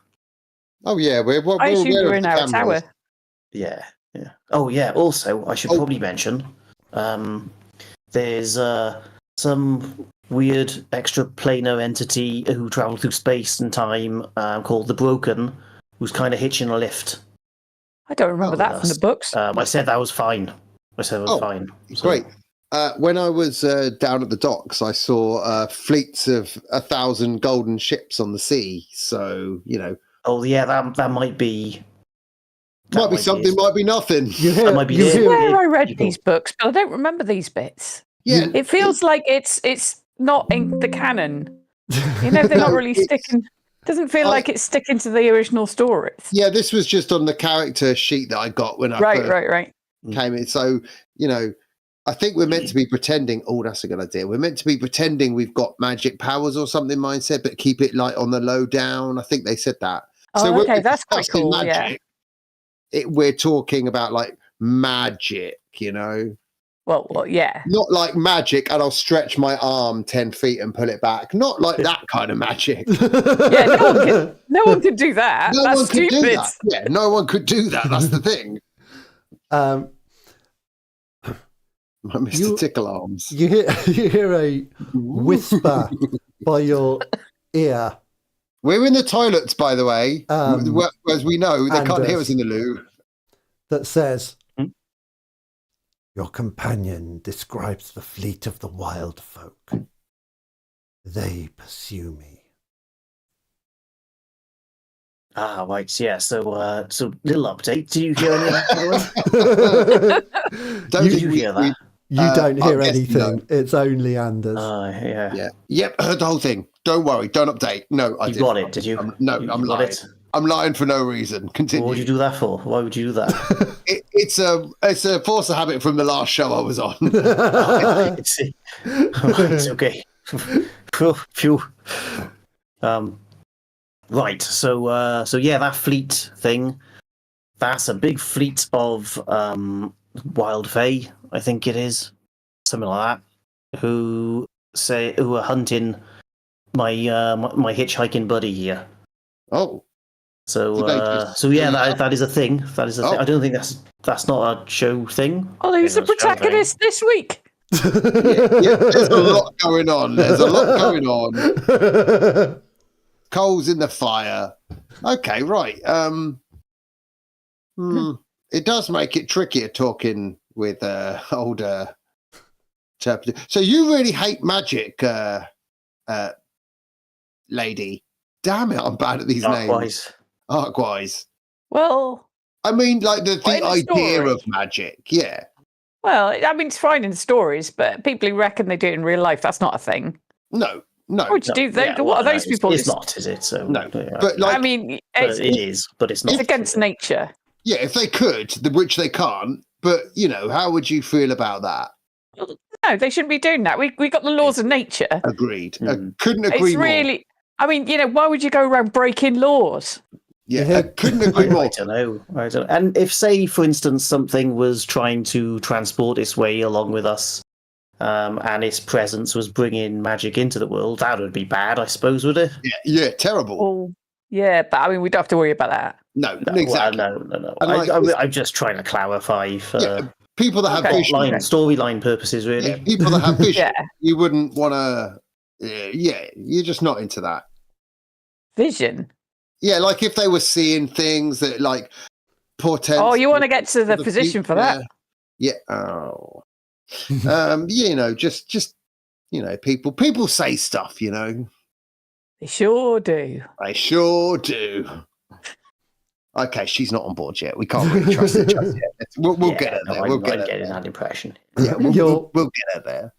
Oh, yeah. I assume we're in our tower. Yeah. Oh, yeah. Also, I should probably mention there's some weird extraplanar entity who travelled through space and time called the Broken, who's kind of hitching a lift. I don't remember that from the books. I said that was fine. Fine. So. Great. When I was down at the docks, I saw fleets of 1,000 golden ships on the sea. So, Oh, yeah, that might be... Might be something, might be nothing. I swear I read these books, but I don't remember these bits. Yeah. It feels like it's not in the canon. They're not really sticking... Doesn't feel like it's sticking to the original stories. Yeah, this was just on the character sheet that I got when I first came in. So, I think we're meant to be pretending. Oh, that's a good idea. We're meant to be pretending we've got magic powers or something, mine said, but keep it like on the low down. I think they said that. Oh, okay, that's quite cool. Magic, we're talking about like magic, Well, yeah. Not like magic, and I'll stretch my arm 10 feet and pull it back. Not like that kind of magic. Yeah, no one could do that. That's stupid. Do that. Yeah, no one could do that. That's the thing. My Mr. Tickle Arms. You hear a whisper by your ear. We're in the toilets, by the way. As we know, they can't hear us in the loo. That says, your companion describes the fleet of the wild folk. They pursue me. Ah, right, yeah. So little update. Do you hear anything? Don't you hear that? You don't hear anything. No. It's only Anders. Yeah. Yep, heard the whole thing. Don't worry. Don't update. No, I didn't. You got it, did you? I'm lying. I'm lying for no reason. Continue. What would you do that for? Why would you do that? It's a force of habit from the last show I was on. It's okay. Phew. Right. So yeah, that fleet thing. That's a big fleet of wild fae, I think it is, something like that. Who are hunting my my hitchhiking buddy here. Oh. So yeah, that is a thing. That is a thing. I don't think that's not a show thing. Oh, who's the protagonist this week? Yeah, there's a lot going on. Coals in the fire. Okay, right. It does make it trickier talking with older interpreter. So you really hate magic, lady. Damn it, I'm bad at these names. Arkwise. Well, I mean, like the idea story. of magic, yeah. Well, I mean, it's fine in stories, but people who reckon they do it in real life, that's not a thing. No. What would you do? What are those people? It's not, is it? So no. Yeah. But like, I mean, it is, but it's not. It's against nature. Yeah, if they could, which they can't. But how would you feel about that? No, they shouldn't be doing that. We got the laws of nature. Agreed. Couldn't agree more. Really, I mean, why would you go around breaking laws? Yeah, I couldn't agree more. I don't know. And if, say, for instance, something was trying to transport its way along with us, and its presence was bringing magic into the world, that would be bad, I suppose, would it? Yeah, terrible. Oh, yeah, but I mean, we don't have to worry about that. No, exactly. No. Like, I'm just trying to clarify for people that have vision, storyline purposes, really. Yeah, people that have vision, you wouldn't want to. You're just not into that. Vision. Yeah, like if they were seeing things that like portend. Oh, you want to get to the position for that? Yeah. Oh. Just people say stuff. They sure do. They sure do. Okay, she's not on board yet. We can't really trust her just yet. We'll get her there. We'll get her there. That impression. Yeah, we'll get her there.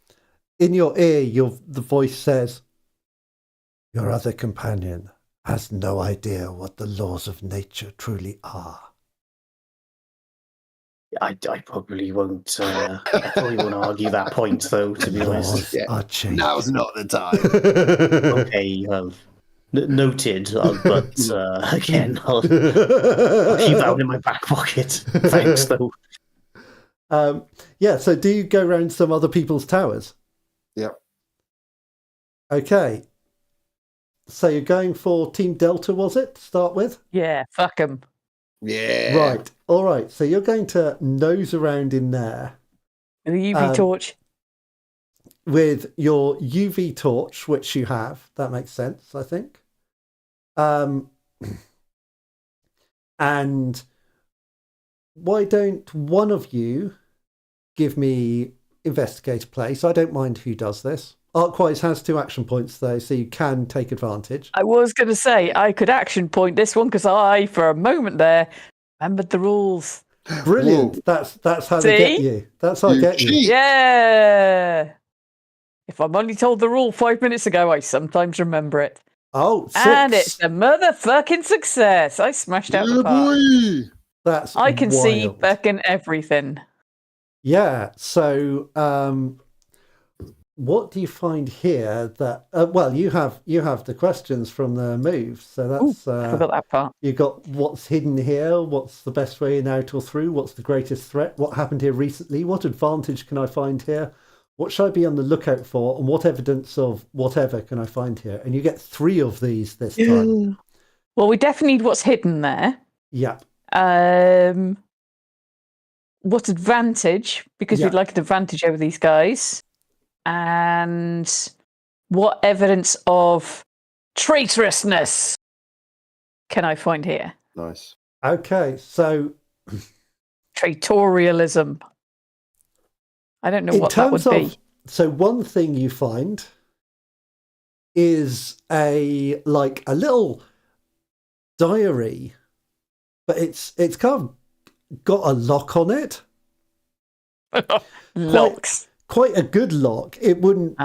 In your ear, the voice says, "Your other companion has no idea what the laws of nature truly are." I probably won't. I probably won't argue that point, though. To be honest, now's not the time. Okay, noted. But again, I'll keep that one in my back pocket. Thanks, though. So do you go around some other people's towers? Yep. Okay. So you're going for Team Delta, was it, to start with? Yeah, fuck them. Yeah. Right. All right. So you're going to nose around in there. With a UV torch. With your UV torch, which you have. That makes sense, I think. And why don't one of you give me investigate a place? I don't mind who does this. Arkwise has 2 action points, though, so you can take advantage. I was going to say I could action point this one because I, for a moment there, remembered the rules. Brilliant. Whoa. That's how they get you. That's how I get you. Yeah. If I'm only told the rule 5 minutes ago, I sometimes remember it. Oh, 6. And it's a motherfucking success. I smashed out the park. Boy. That's I can wild. see fucking everything. Yeah. So, what do you find here? That you have the questions from the move. So that's I forgot that part. You got what's hidden here. What's the best way in, out, or through? What's the greatest threat? What happened here recently? What advantage can I find here? What should I be on the lookout for? And what evidence of whatever can I find here? And you get 3 of these this time. Well, we definitely need what's hidden there. Yeah. What advantage? Because we'd like an advantage over these guys. And what evidence of traitorousness can I find here? Nice. Okay, so Traitorialism. I don't know what that would be. So one thing you find is a little diary, but it's kind of got a lock on it. Locks. Quite a good lock. It wouldn't.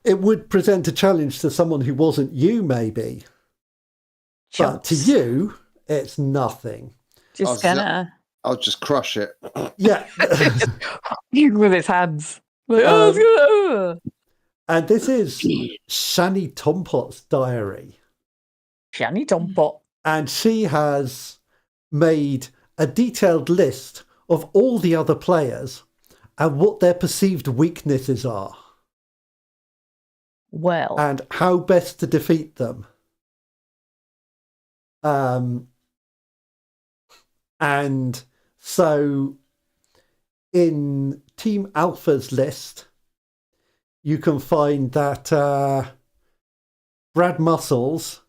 It would present a challenge to someone who wasn't you, maybe. But to you, It's nothing. Just gonna I'll just crush it. Yeah. with his hands. Like, and this is Shani Tompot's diary. Shani Tompot. And she has made a detailed list of all the other players and what their perceived weaknesses are. Well. And how best to defeat them. And so in Team Alpha's list, you can find that Brad Muscles,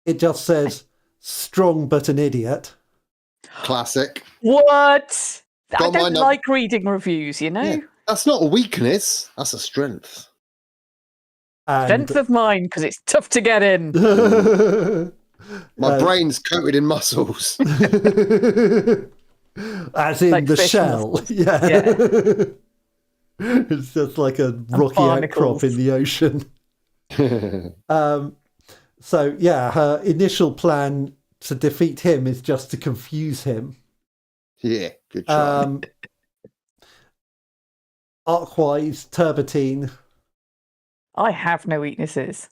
it just says strong but an idiot. Classic. What? I Got don't mine up. like reading reviews, you know? Yeah, that's not a weakness. That's a strength. And Strength of mine, because it's tough to get in. My brain's coated in muscles. as in Like the fish shell. Yeah. It's just like a rocky outcrop barnacles. in the ocean. So yeah, her initial plan to defeat him is just to confuse him. Yeah, good try. Arc-wise, Turbatine I have no weaknesses.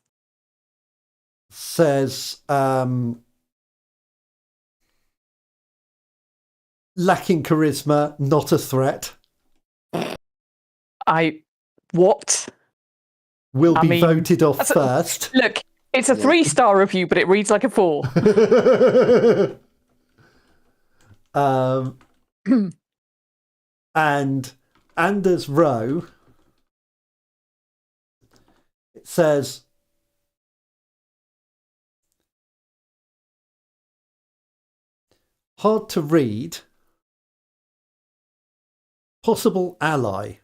says lacking charisma, not a threat. What? Will I be mean, voted off first. Look, it's a 3-star review, but it reads like a 4. And Anders Rowe, it says hard to read, possible ally,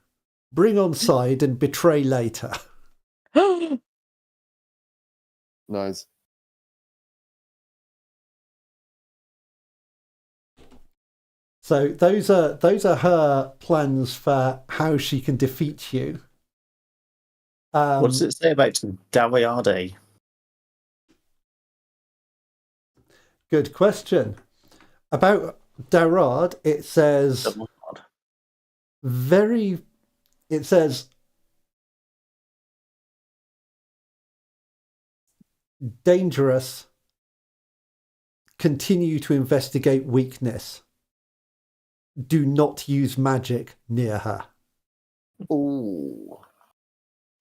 bring on side and betray later. Nice. So those are her plans for how she can defeat you. What does it say about Dawayade? Good question. About Darad, it says dangerous, continue to investigate weakness. Do not use magic near her. Ooh.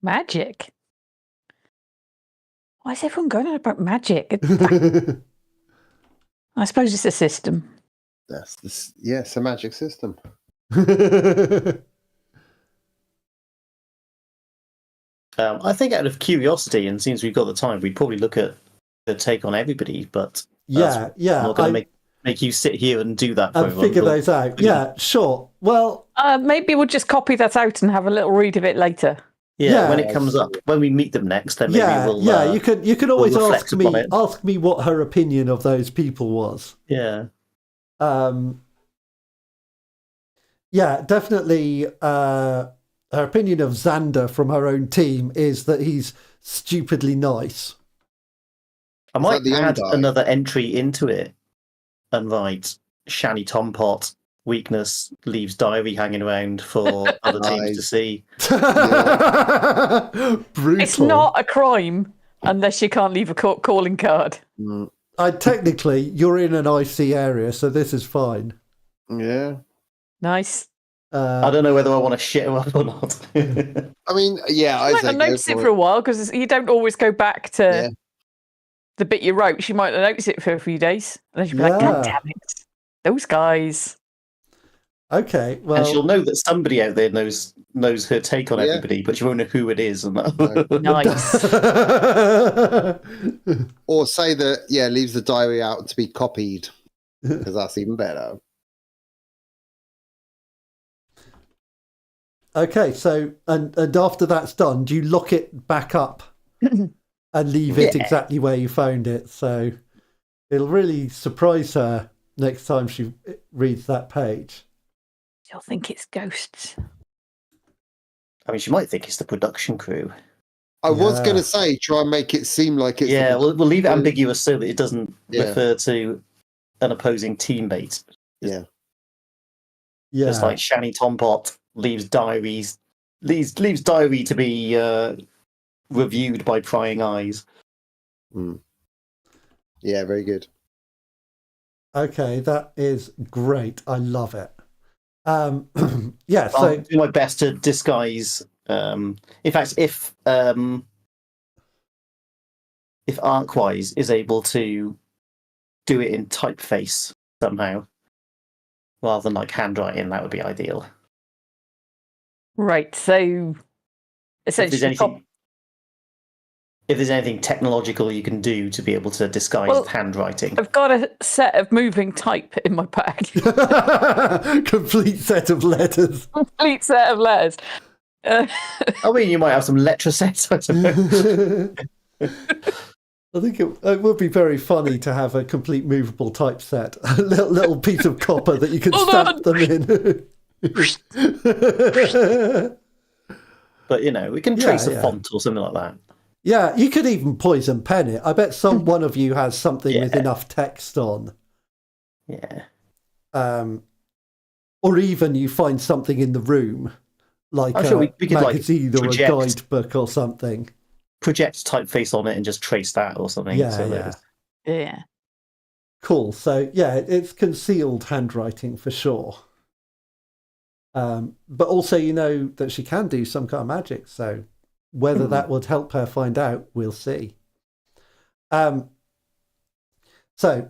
Magic? Why is everyone going on about magic? I suppose it's a system. That's this. Yeah, it's a magic system. I think out of curiosity, and since we've got the time, we'd probably look at the take on everybody, but yeah. I'm not going to make you sit here and do that. And figure those out. Yeah, sure. Well, maybe we'll just copy that out and have a little read of it later. Yeah, when it comes up, when we meet them next, then maybe we'll. You can always we'll ask me what her opinion of those people was. Yeah. Yeah, definitely. Her opinion of Xander from her own team is that he's stupidly nice. I might add another entry into it and write Shani Tompot. Weakness leaves diary hanging around for other teams to see. Brutal. It's not a crime unless you can't leave a calling card. Technically, you're in an icy area, so this is fine. Yeah. Nice. I don't know whether I want to shit him up or not. I mean, yeah, I might not notice it for a while because you don't always go back to the bit you wrote. She might not notice it for a few days, and then she'll be like, "God damn it, those guys." Okay, well, and she'll know that somebody out there knows her take on everybody, but she won't know who it is. And nice. Or say that leaves the diary out to be copied, because that's even better. Okay, so and after that's done, do you lock it back up and leave it exactly where you found it? So it'll really surprise her next time she reads that page. She'll think it's ghosts. I mean, she might think it's the production crew. I was going to say, try and make it seem like it's... Yeah, we'll leave it ambiguous so that it doesn't refer to an opposing teammate. Yeah. Just like Shani Tompot leaves diary to be reviewed by prying eyes. Mm. Yeah, very good. Okay, that is great. I love it. So I'll do my best to disguise. In fact, if Arkwise is able to do it in typeface somehow, rather than like handwriting, that would be ideal. Right. So essentially, if there's anything technological you can do to be able to disguise handwriting. I've got a set of moving type in my bag. Complete set of letters. Complete set of letters. I mean, you might have some letter sets. I don't know. I think it would be very funny to have a complete movable typeset, a little piece of copper that you can stamp them in. But, we can trace a font or something like that. Yeah, you could even poison pen it. I bet one of you has something with enough text on. Yeah. Or even you find something in the room, like we could magazine or a guidebook or something. Project typeface on it and just trace that or something. Yeah. Cool. So, it's concealed handwriting for sure. But also, you know that she can do some kind of magic, so whether that would help her find out, we'll see. So,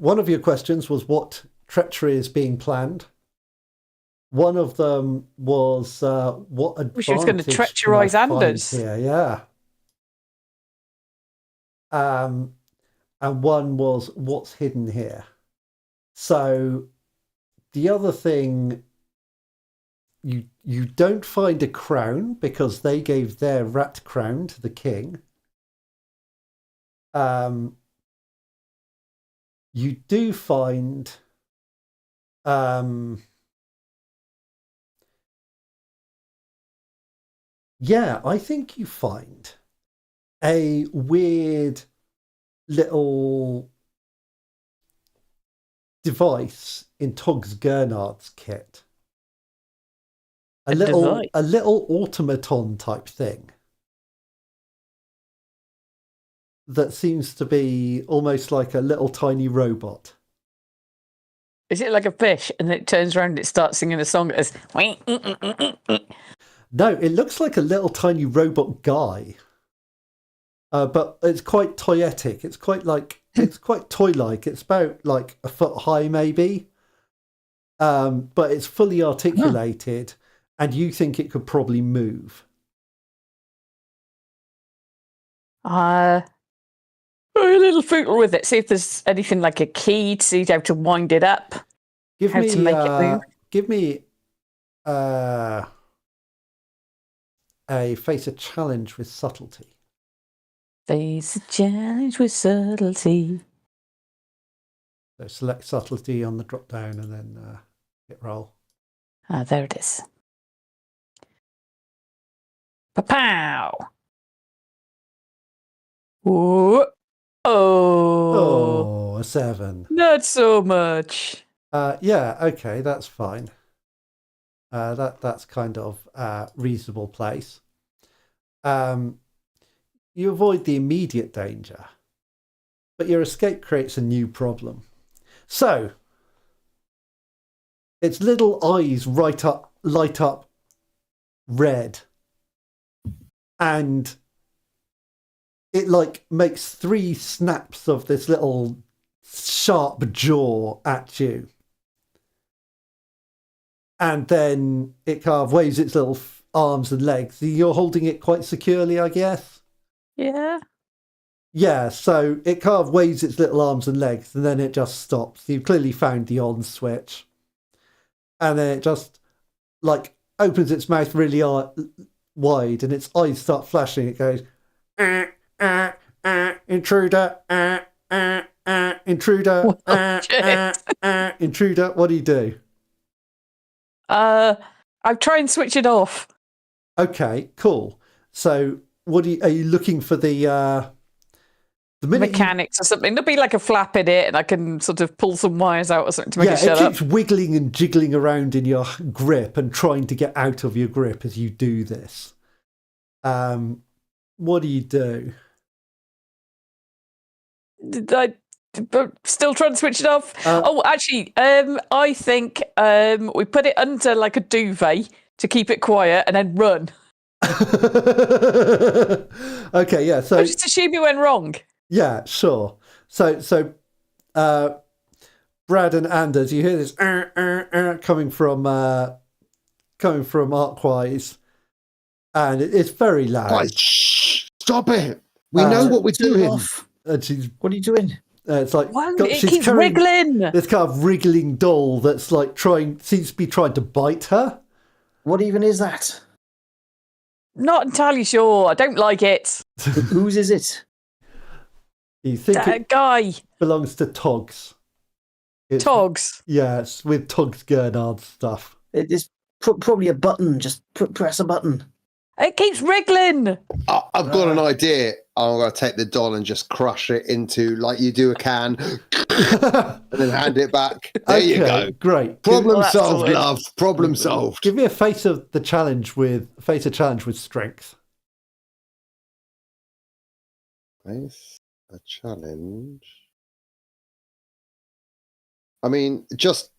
one of your questions was what treachery is being planned. One of them was what advantage she was going to treacherize Anders. Yeah. And one was what's hidden here. So the other thing, you don't find a crown because they gave their rat crown to the king. You do find I think you find a weird little device in Tog's Gernard's kit. A little automaton type thing that seems to be almost like a little tiny robot. Is it like a fish and it turns around and it starts singing a song that says... No, it looks like a little tiny robot guy. But it's quite toyetic. It's quite toy-like. It's about like a foot high maybe. But it's fully articulated. And you think it could probably move? A little fool with it. See if there's anything like a key to see how to wind it up. Give me a face a challenge with subtlety. Face a challenge with subtlety. So select subtlety on the drop down and then hit roll. There it is. Pa-pow! Ooh. Oh, a 7. Not so much. Okay, that's fine. That's kind of reasonable place. You avoid the immediate danger, but your escape creates a new problem. So, its little eyes light up red, and it like makes 3 snaps of this little sharp jaw at you. And then it kind of waves its little arms and legs. You're holding it quite securely, I guess? Yeah. Yeah, so it kind of waves its little arms and legs, and then it just stops. You've clearly found the on switch. And then it just, like, opens its mouth really wide, and its eyes start flashing. It goes, intruder, intruder, intruder. What do you do? I'll try and switch it off. Okay, cool. So are you looking for the minute mechanics or something? There'll be like a flap in it, and I can sort of pull some wires out or something to make it shut it up. keeps wiggling and jiggling around in your grip and trying to get out of your grip as you do this. What do you do? Still trying to switch it off. Actually, I think we put it under like a duvet to keep it quiet, and then run. Okay, yeah. So I just assume it went wrong. Yeah, sure. So, Brad and Anders, you hear this coming from Arkwise, and it's very loud. Guys, shh, stop it! We know what we're doing. And she's, What are you doing? it's like It she's keeps carrying wriggling. this kind of wriggling doll that's like seems to be trying to bite her. What even is that? Not entirely sure. I don't like it. Whose is it? You think That it guy. belongs to Togs? Togs. Yeah, it's with Togs Gernard stuff. It's probably a button. Just press a button. It keeps wriggling. I've got an idea. I'm going to take the doll and just crush it into, like you do a can, and then hand it back. There you go. Great. Problem that's solved, solid. love. Problem solved. Give me a face a challenge with strength. Face a challenge. I mean, just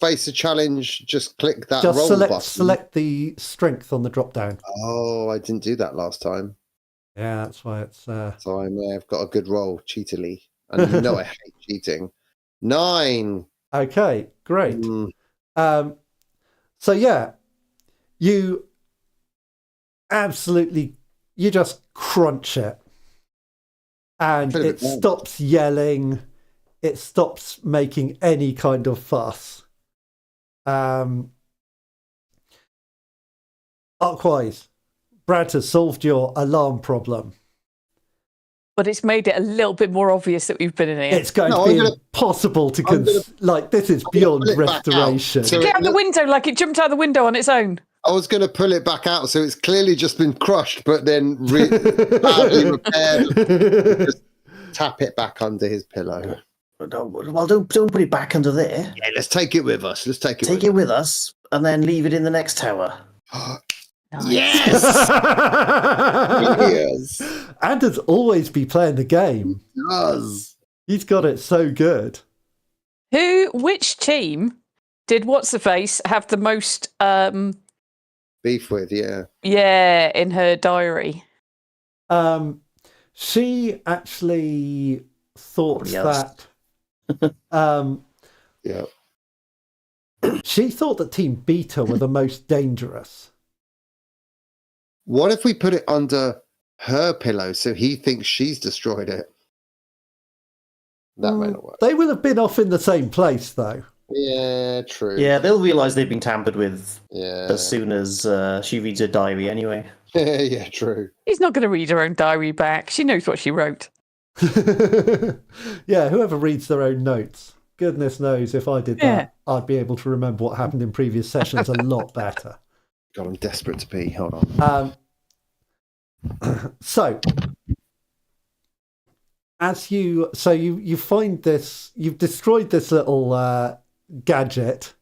face a challenge. Just click that Just roll button. select the strength on the drop down. Oh, I didn't do that last time, Yeah, that's why it's. so I may have got a good roll cheatily. And you know I hate cheating. 9. Okay, great. Mm. So yeah, you just crunch it, and Bit of it a ball. stops yelling. It stops making any kind of fuss. Arkwise, Brad has solved your alarm problem. But it's made it a little bit more obvious that we've been in here. It's going No, to I'm be gonna- impossible to I'm gonna- this is gonna beyond pull it back out. restoration. So Get out the window like it jumped out the window on its own. I was going to pull it back out, so it's clearly just been crushed, but then badly repaired. Just tap it back under his pillow. Well, don't put it back under there. Yeah, let's take it with us. Let's take it. Take it with us, and then leave it in the next tower. Yes. Yes. Anders always be playing the game. Does. He's got it so good. Which team did what's the face have the most Beef with, yeah. in her diary? She actually thought Somebody that Yeah. she thought that Team Beta were the most dangerous. What if we put it under her pillow so he thinks she's destroyed it? That may not work. They will have been off in the same place, though. Yeah, true. Yeah, they'll realise they've been tampered with Yeah. as soon as she reads her diary anyway. Yeah, true. She's not going to read her own diary back. She knows what she wrote. Yeah, whoever reads their own notes. Goodness knows if I did that, I'd be able to remember what happened in previous sessions a lot better. God, I'm desperate to pee. Hold on. So you find this, you've destroyed this little gadget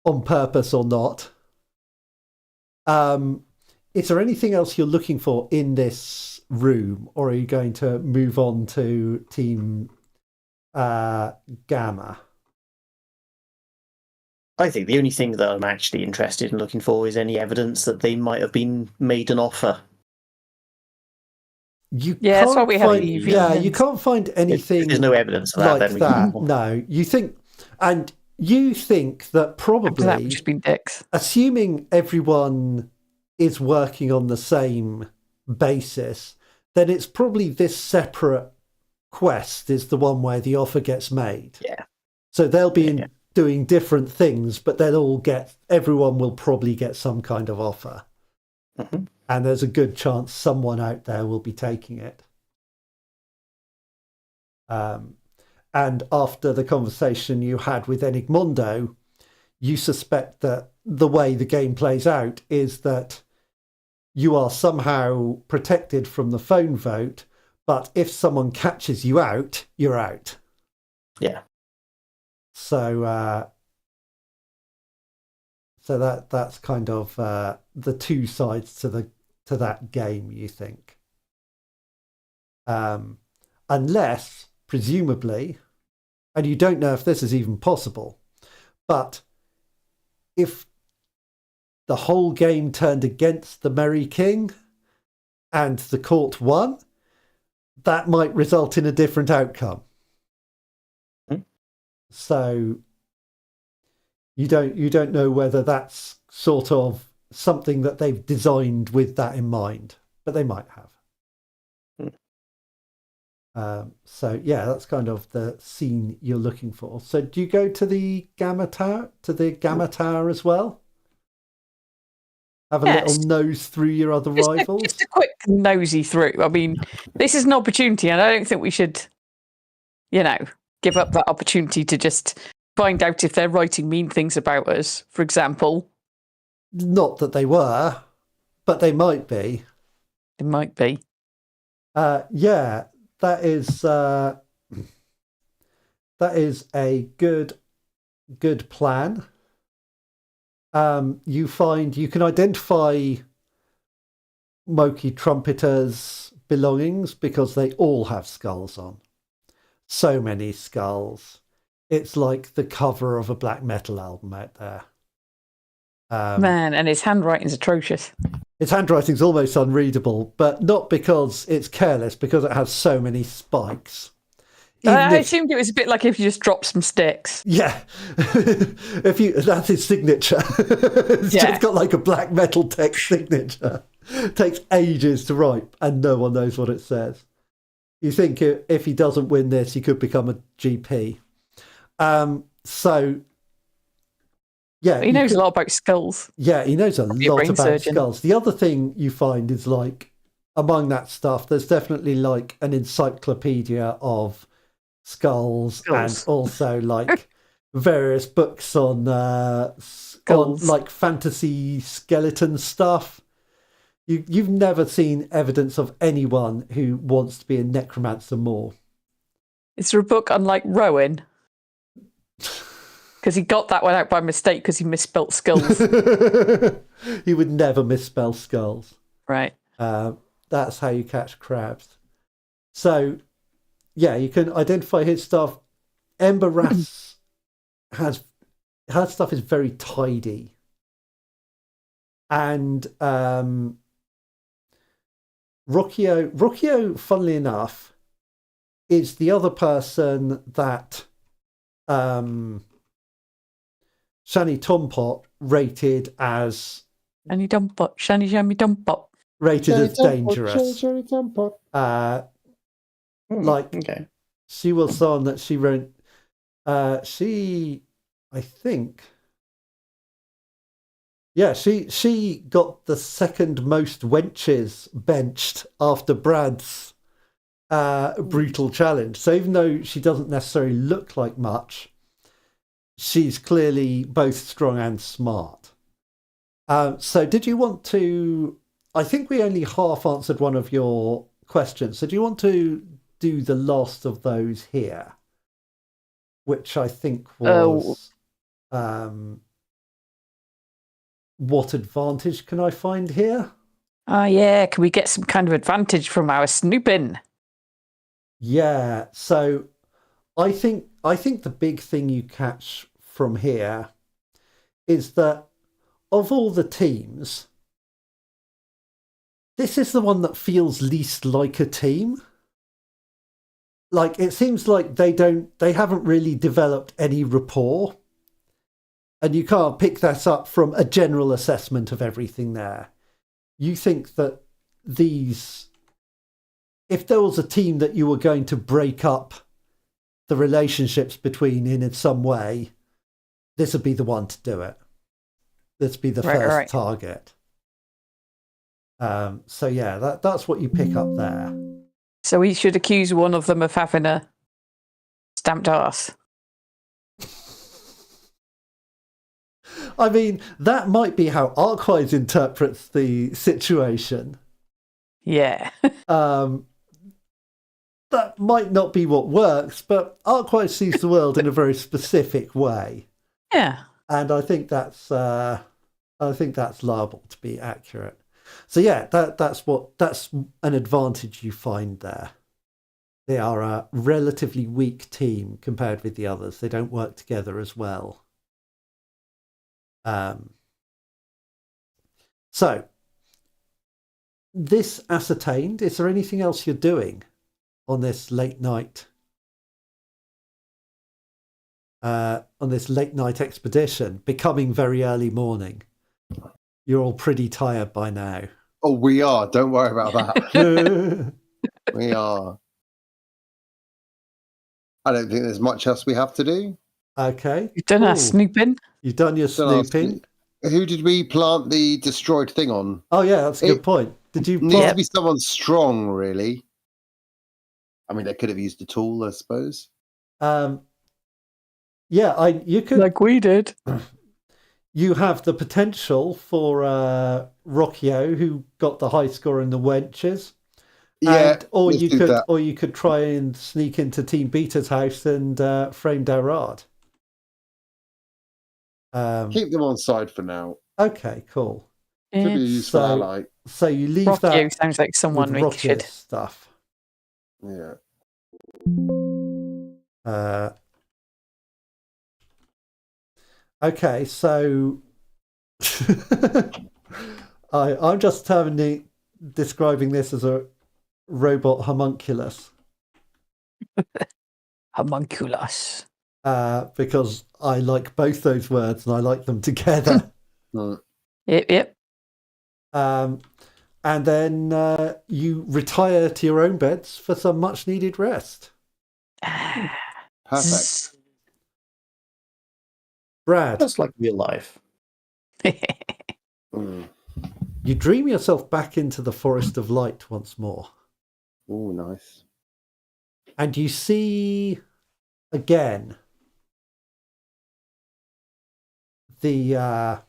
on purpose or not. Is there anything else you're looking for in this room, or are you going to move on to Team Gamma? I think the only thing that I'm actually interested in looking for is any evidence that they might have been made an offer. That's why we have EV. Yeah, you can't find anything. If there's no evidence of that, like then we that. can... No, you think that probably That would just been dicks. assuming everyone is working on the same basis, then it's probably this separate quest is the one where the offer gets made. Yeah. So they'll be doing different things, but everyone will probably get some kind of offer. Mm-hmm. And there's a good chance someone out there will be taking it. And after the conversation you had with Enigmondo, you suspect that the way the game plays out is that you are somehow protected from the phone vote, but if someone catches you out, you're out. Yeah. So that's kind of the two sides to that game, you think. Unless, presumably, and you don't know if this is even possible, but if the whole game turned against the Merry King and the court won, that might result in a different outcome. So you don't know whether that's sort of something that they've designed with that in mind, but they might have. So yeah, that's kind of the scene you're looking for. So do you go to the Gamma Tower, as well? Have a little nose through your other rivals? Just a quick nosy through. I mean, this is an opportunity, and I don't think we should, give up that opportunity to just find out if they're writing mean things about us, for example. Not that they were, but they might be. They might be. Yeah, that is a good plan. You can identify Moki Trumpeter's belongings because they all have skulls on. So many skulls. It's like the cover of a black metal album out there. Man, and his handwriting's atrocious. His handwriting's almost unreadable, but not because it's careless, because it has so many spikes. I assumed it was a bit like if you just dropped some sticks. Yeah. That's his signature. It's just got like a black metal text signature. It takes ages to write and no one knows what it says. You think if he doesn't win this, he could become a GP. So yeah. He knows a lot about skulls. Yeah, he knows a lot about skulls. The other thing you find is like among that stuff, there's definitely like an encyclopedia of skulls. And also like various books on like fantasy skeleton stuff. You've never seen evidence of anyone who wants to be a necromancer more. Is there a book on like Rowan? Because he got that one out by mistake because he misspelt skulls. He would never misspell skulls. Right. That's how you catch crabs. So yeah, you can identify his stuff. Ember Rath's her stuff is very tidy. And Rocchio, funnily enough, is the other person that Shani Tompot rated as Shani Tompot. Rated as dangerous. Okay. She was someone that she wrote. She got the second most wenches benched after Brad's brutal challenge. So even though she doesn't necessarily look like much, she's clearly both strong and smart. So did you want to... I think we only half answered one of your questions. So do you want to do the last of those here? Which I think was... what advantage can I find here? Yeah, can we get some kind of advantage from our snooping? Yeah, so I think the big thing you catch from here is that of all the teams, this is the one that feels least like a team. Like it seems like they haven't really developed any rapport. And you can't pick that up from a general assessment of everything there. You think that if there was a team that you were going to break up the relationships between in some way, this would be the one to do it. This would be the first target. So yeah, that's what you pick up there. So we should accuse one of them of having a stamped arse. I mean, that might be how Arkwise interprets the situation. Yeah. That might not be what works, but Arkwise sees the world in a very specific way. Yeah. And I think that's liable to be accurate. So yeah, that's an advantage you find there. They are a relatively weak team compared with the others. They don't work together as well. So this ascertained, is there anything else you're doing on this late night expedition, becoming very early morning? You're all pretty tired by now. Oh, we are. Don't worry about that. We are. I don't think there's much else we have to do. Okay. You've done our snooping. You've done your snooping. Who did we plant the destroyed thing on? Oh, yeah, that's a good point. Did you Needs to be someone strong, really. I mean, they could have used a tool, I suppose. Yeah, you could. Like we did. You have the potential for Rocchio, who got the high score in the wenches. Yeah, or you could try and sneak into Team Beta's house and frame Darard. Keep them on side for now. Okay, cool. Could be a useful ally. So you leave Rocchio that. sounds like someone we should. Stuff. Yeah. Okay, so I'm just describing this as a robot homunculus. Homunculus. Because I like both those words and I like them together. Yep. And then you retire to your own beds for some much needed rest. Perfect. Brad. Just like real life. You dream yourself back into the Forest of Light once more. Oh, nice. And you see again you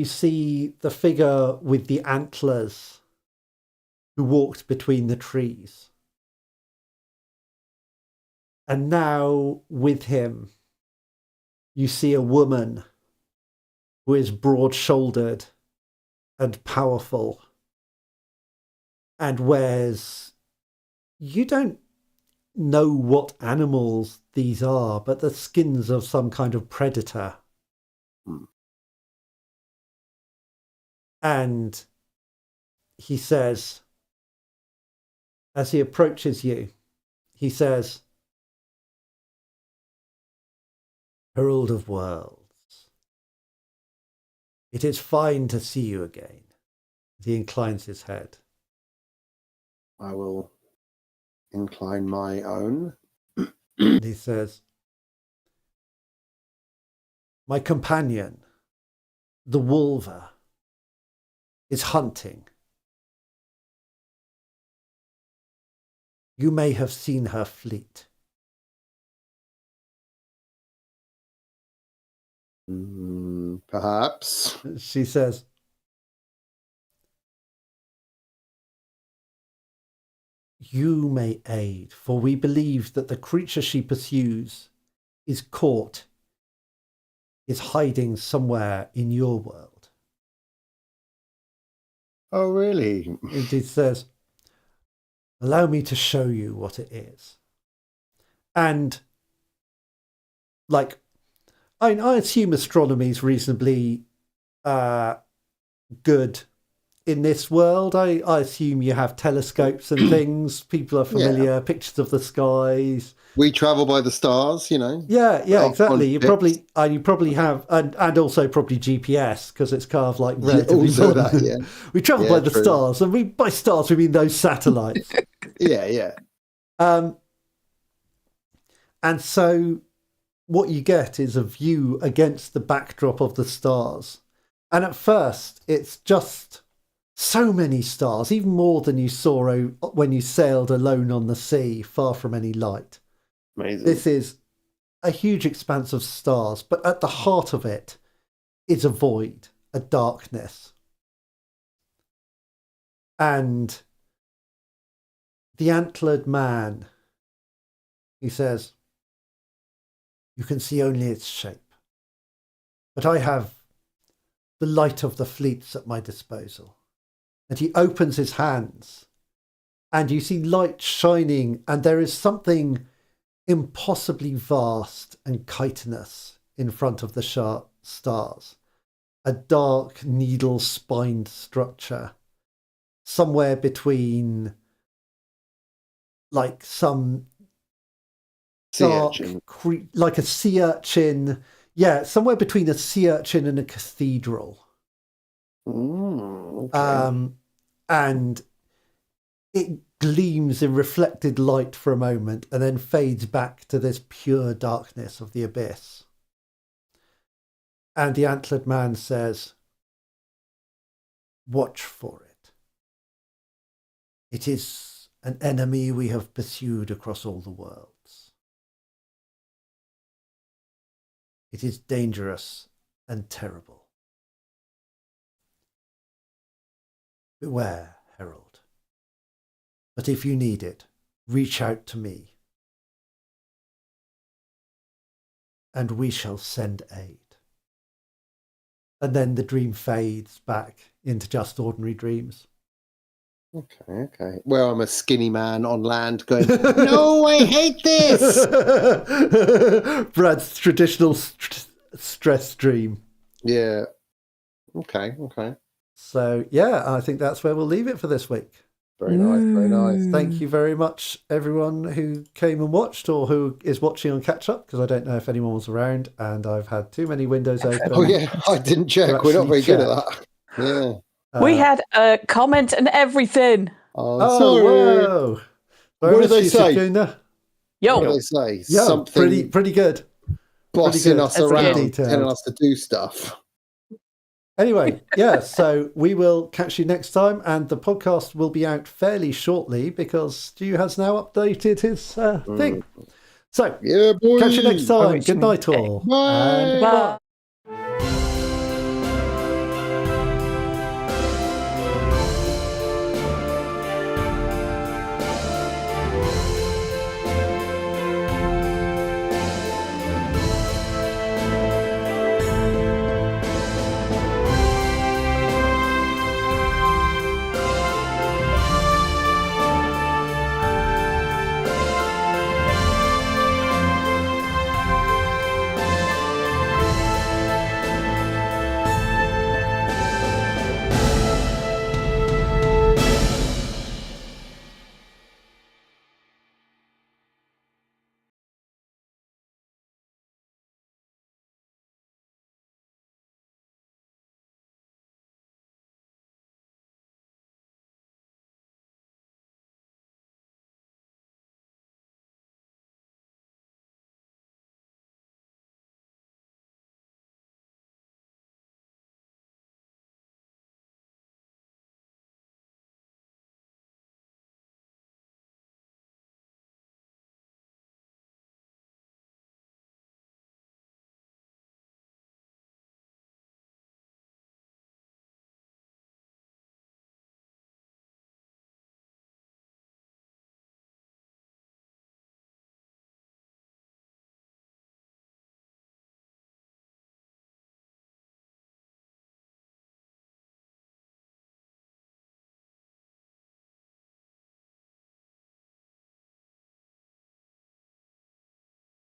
see the figure with the antlers who walked between the trees. And now with him, you see a woman who is broad-shouldered and powerful and wears, you don't know what animals these are, but the skins of some kind of predator. And he says, as he approaches you, he says, "Herald of Worlds, it is fine to see you again." He inclines his head. I will incline my own. And he says, "My companion, the Wolver, is hunting. You may have seen her fleet." Perhaps. She says, "You may aid, for we believe that the creature she pursues is hiding somewhere in your world." Oh, really? And he says, "Allow me to show you what it is." And, like, I assume astronomy is reasonably good in this world. I assume you have telescopes and things. People are familiar. Pictures of the skies. We travel by the stars, you know. Yeah, exactly. You probably have, and also probably GPS because it's kind of like relatively. Also that, yeah. We travel by the stars, and by stars we mean those satellites. Yeah. And so what you get is a view against the backdrop of the stars. And at first, it's just so many stars, even more than you saw when you sailed alone on the sea, far from any light. Amazing. This is a huge expanse of stars, but at the heart of it, is a void, a darkness. And the antlered man, he says, you can see only its shape, but I have the light of the fleets at my disposal. And he opens his hands, and you see light shining, and there is something impossibly vast and chitinous in front of the stars. A dark, needle-spined structure, somewhere between, like some dark, like a sea urchin. Yeah, somewhere between a sea urchin and a cathedral. Okay. And it gleams in reflected light for a moment and then fades back to this pure darkness of the abyss. And the antlered man says, watch for it. It is an enemy we have pursued across all the worlds. It is dangerous and terrible. Beware, Herald. But if you need it, reach out to me, and we shall send aid. And then the dream fades back into just ordinary dreams. Okay. Well, I'm a skinny man on land going, no, I hate this! Brad's traditional stress dream. Yeah. Okay. So, yeah, I think that's where we'll leave it for this week. Very nice. Thank you very much, everyone who came and watched or who is watching on catch up, because I don't know if anyone was around and I've had too many windows open. Oh, yeah, I didn't check. We're not very good at that. Yeah. We had a comment and everything. Oh, sorry. Whoa. What did they say? Yo. What did they say? Yeah, something pretty good. bossing us around, detailed. telling us to do stuff. Anyway, yeah, so we will catch you next time, and the podcast will be out fairly shortly because Stu has now updated his thing. So, yeah, boys. catch you next time. Good night, all. Bye. And bye.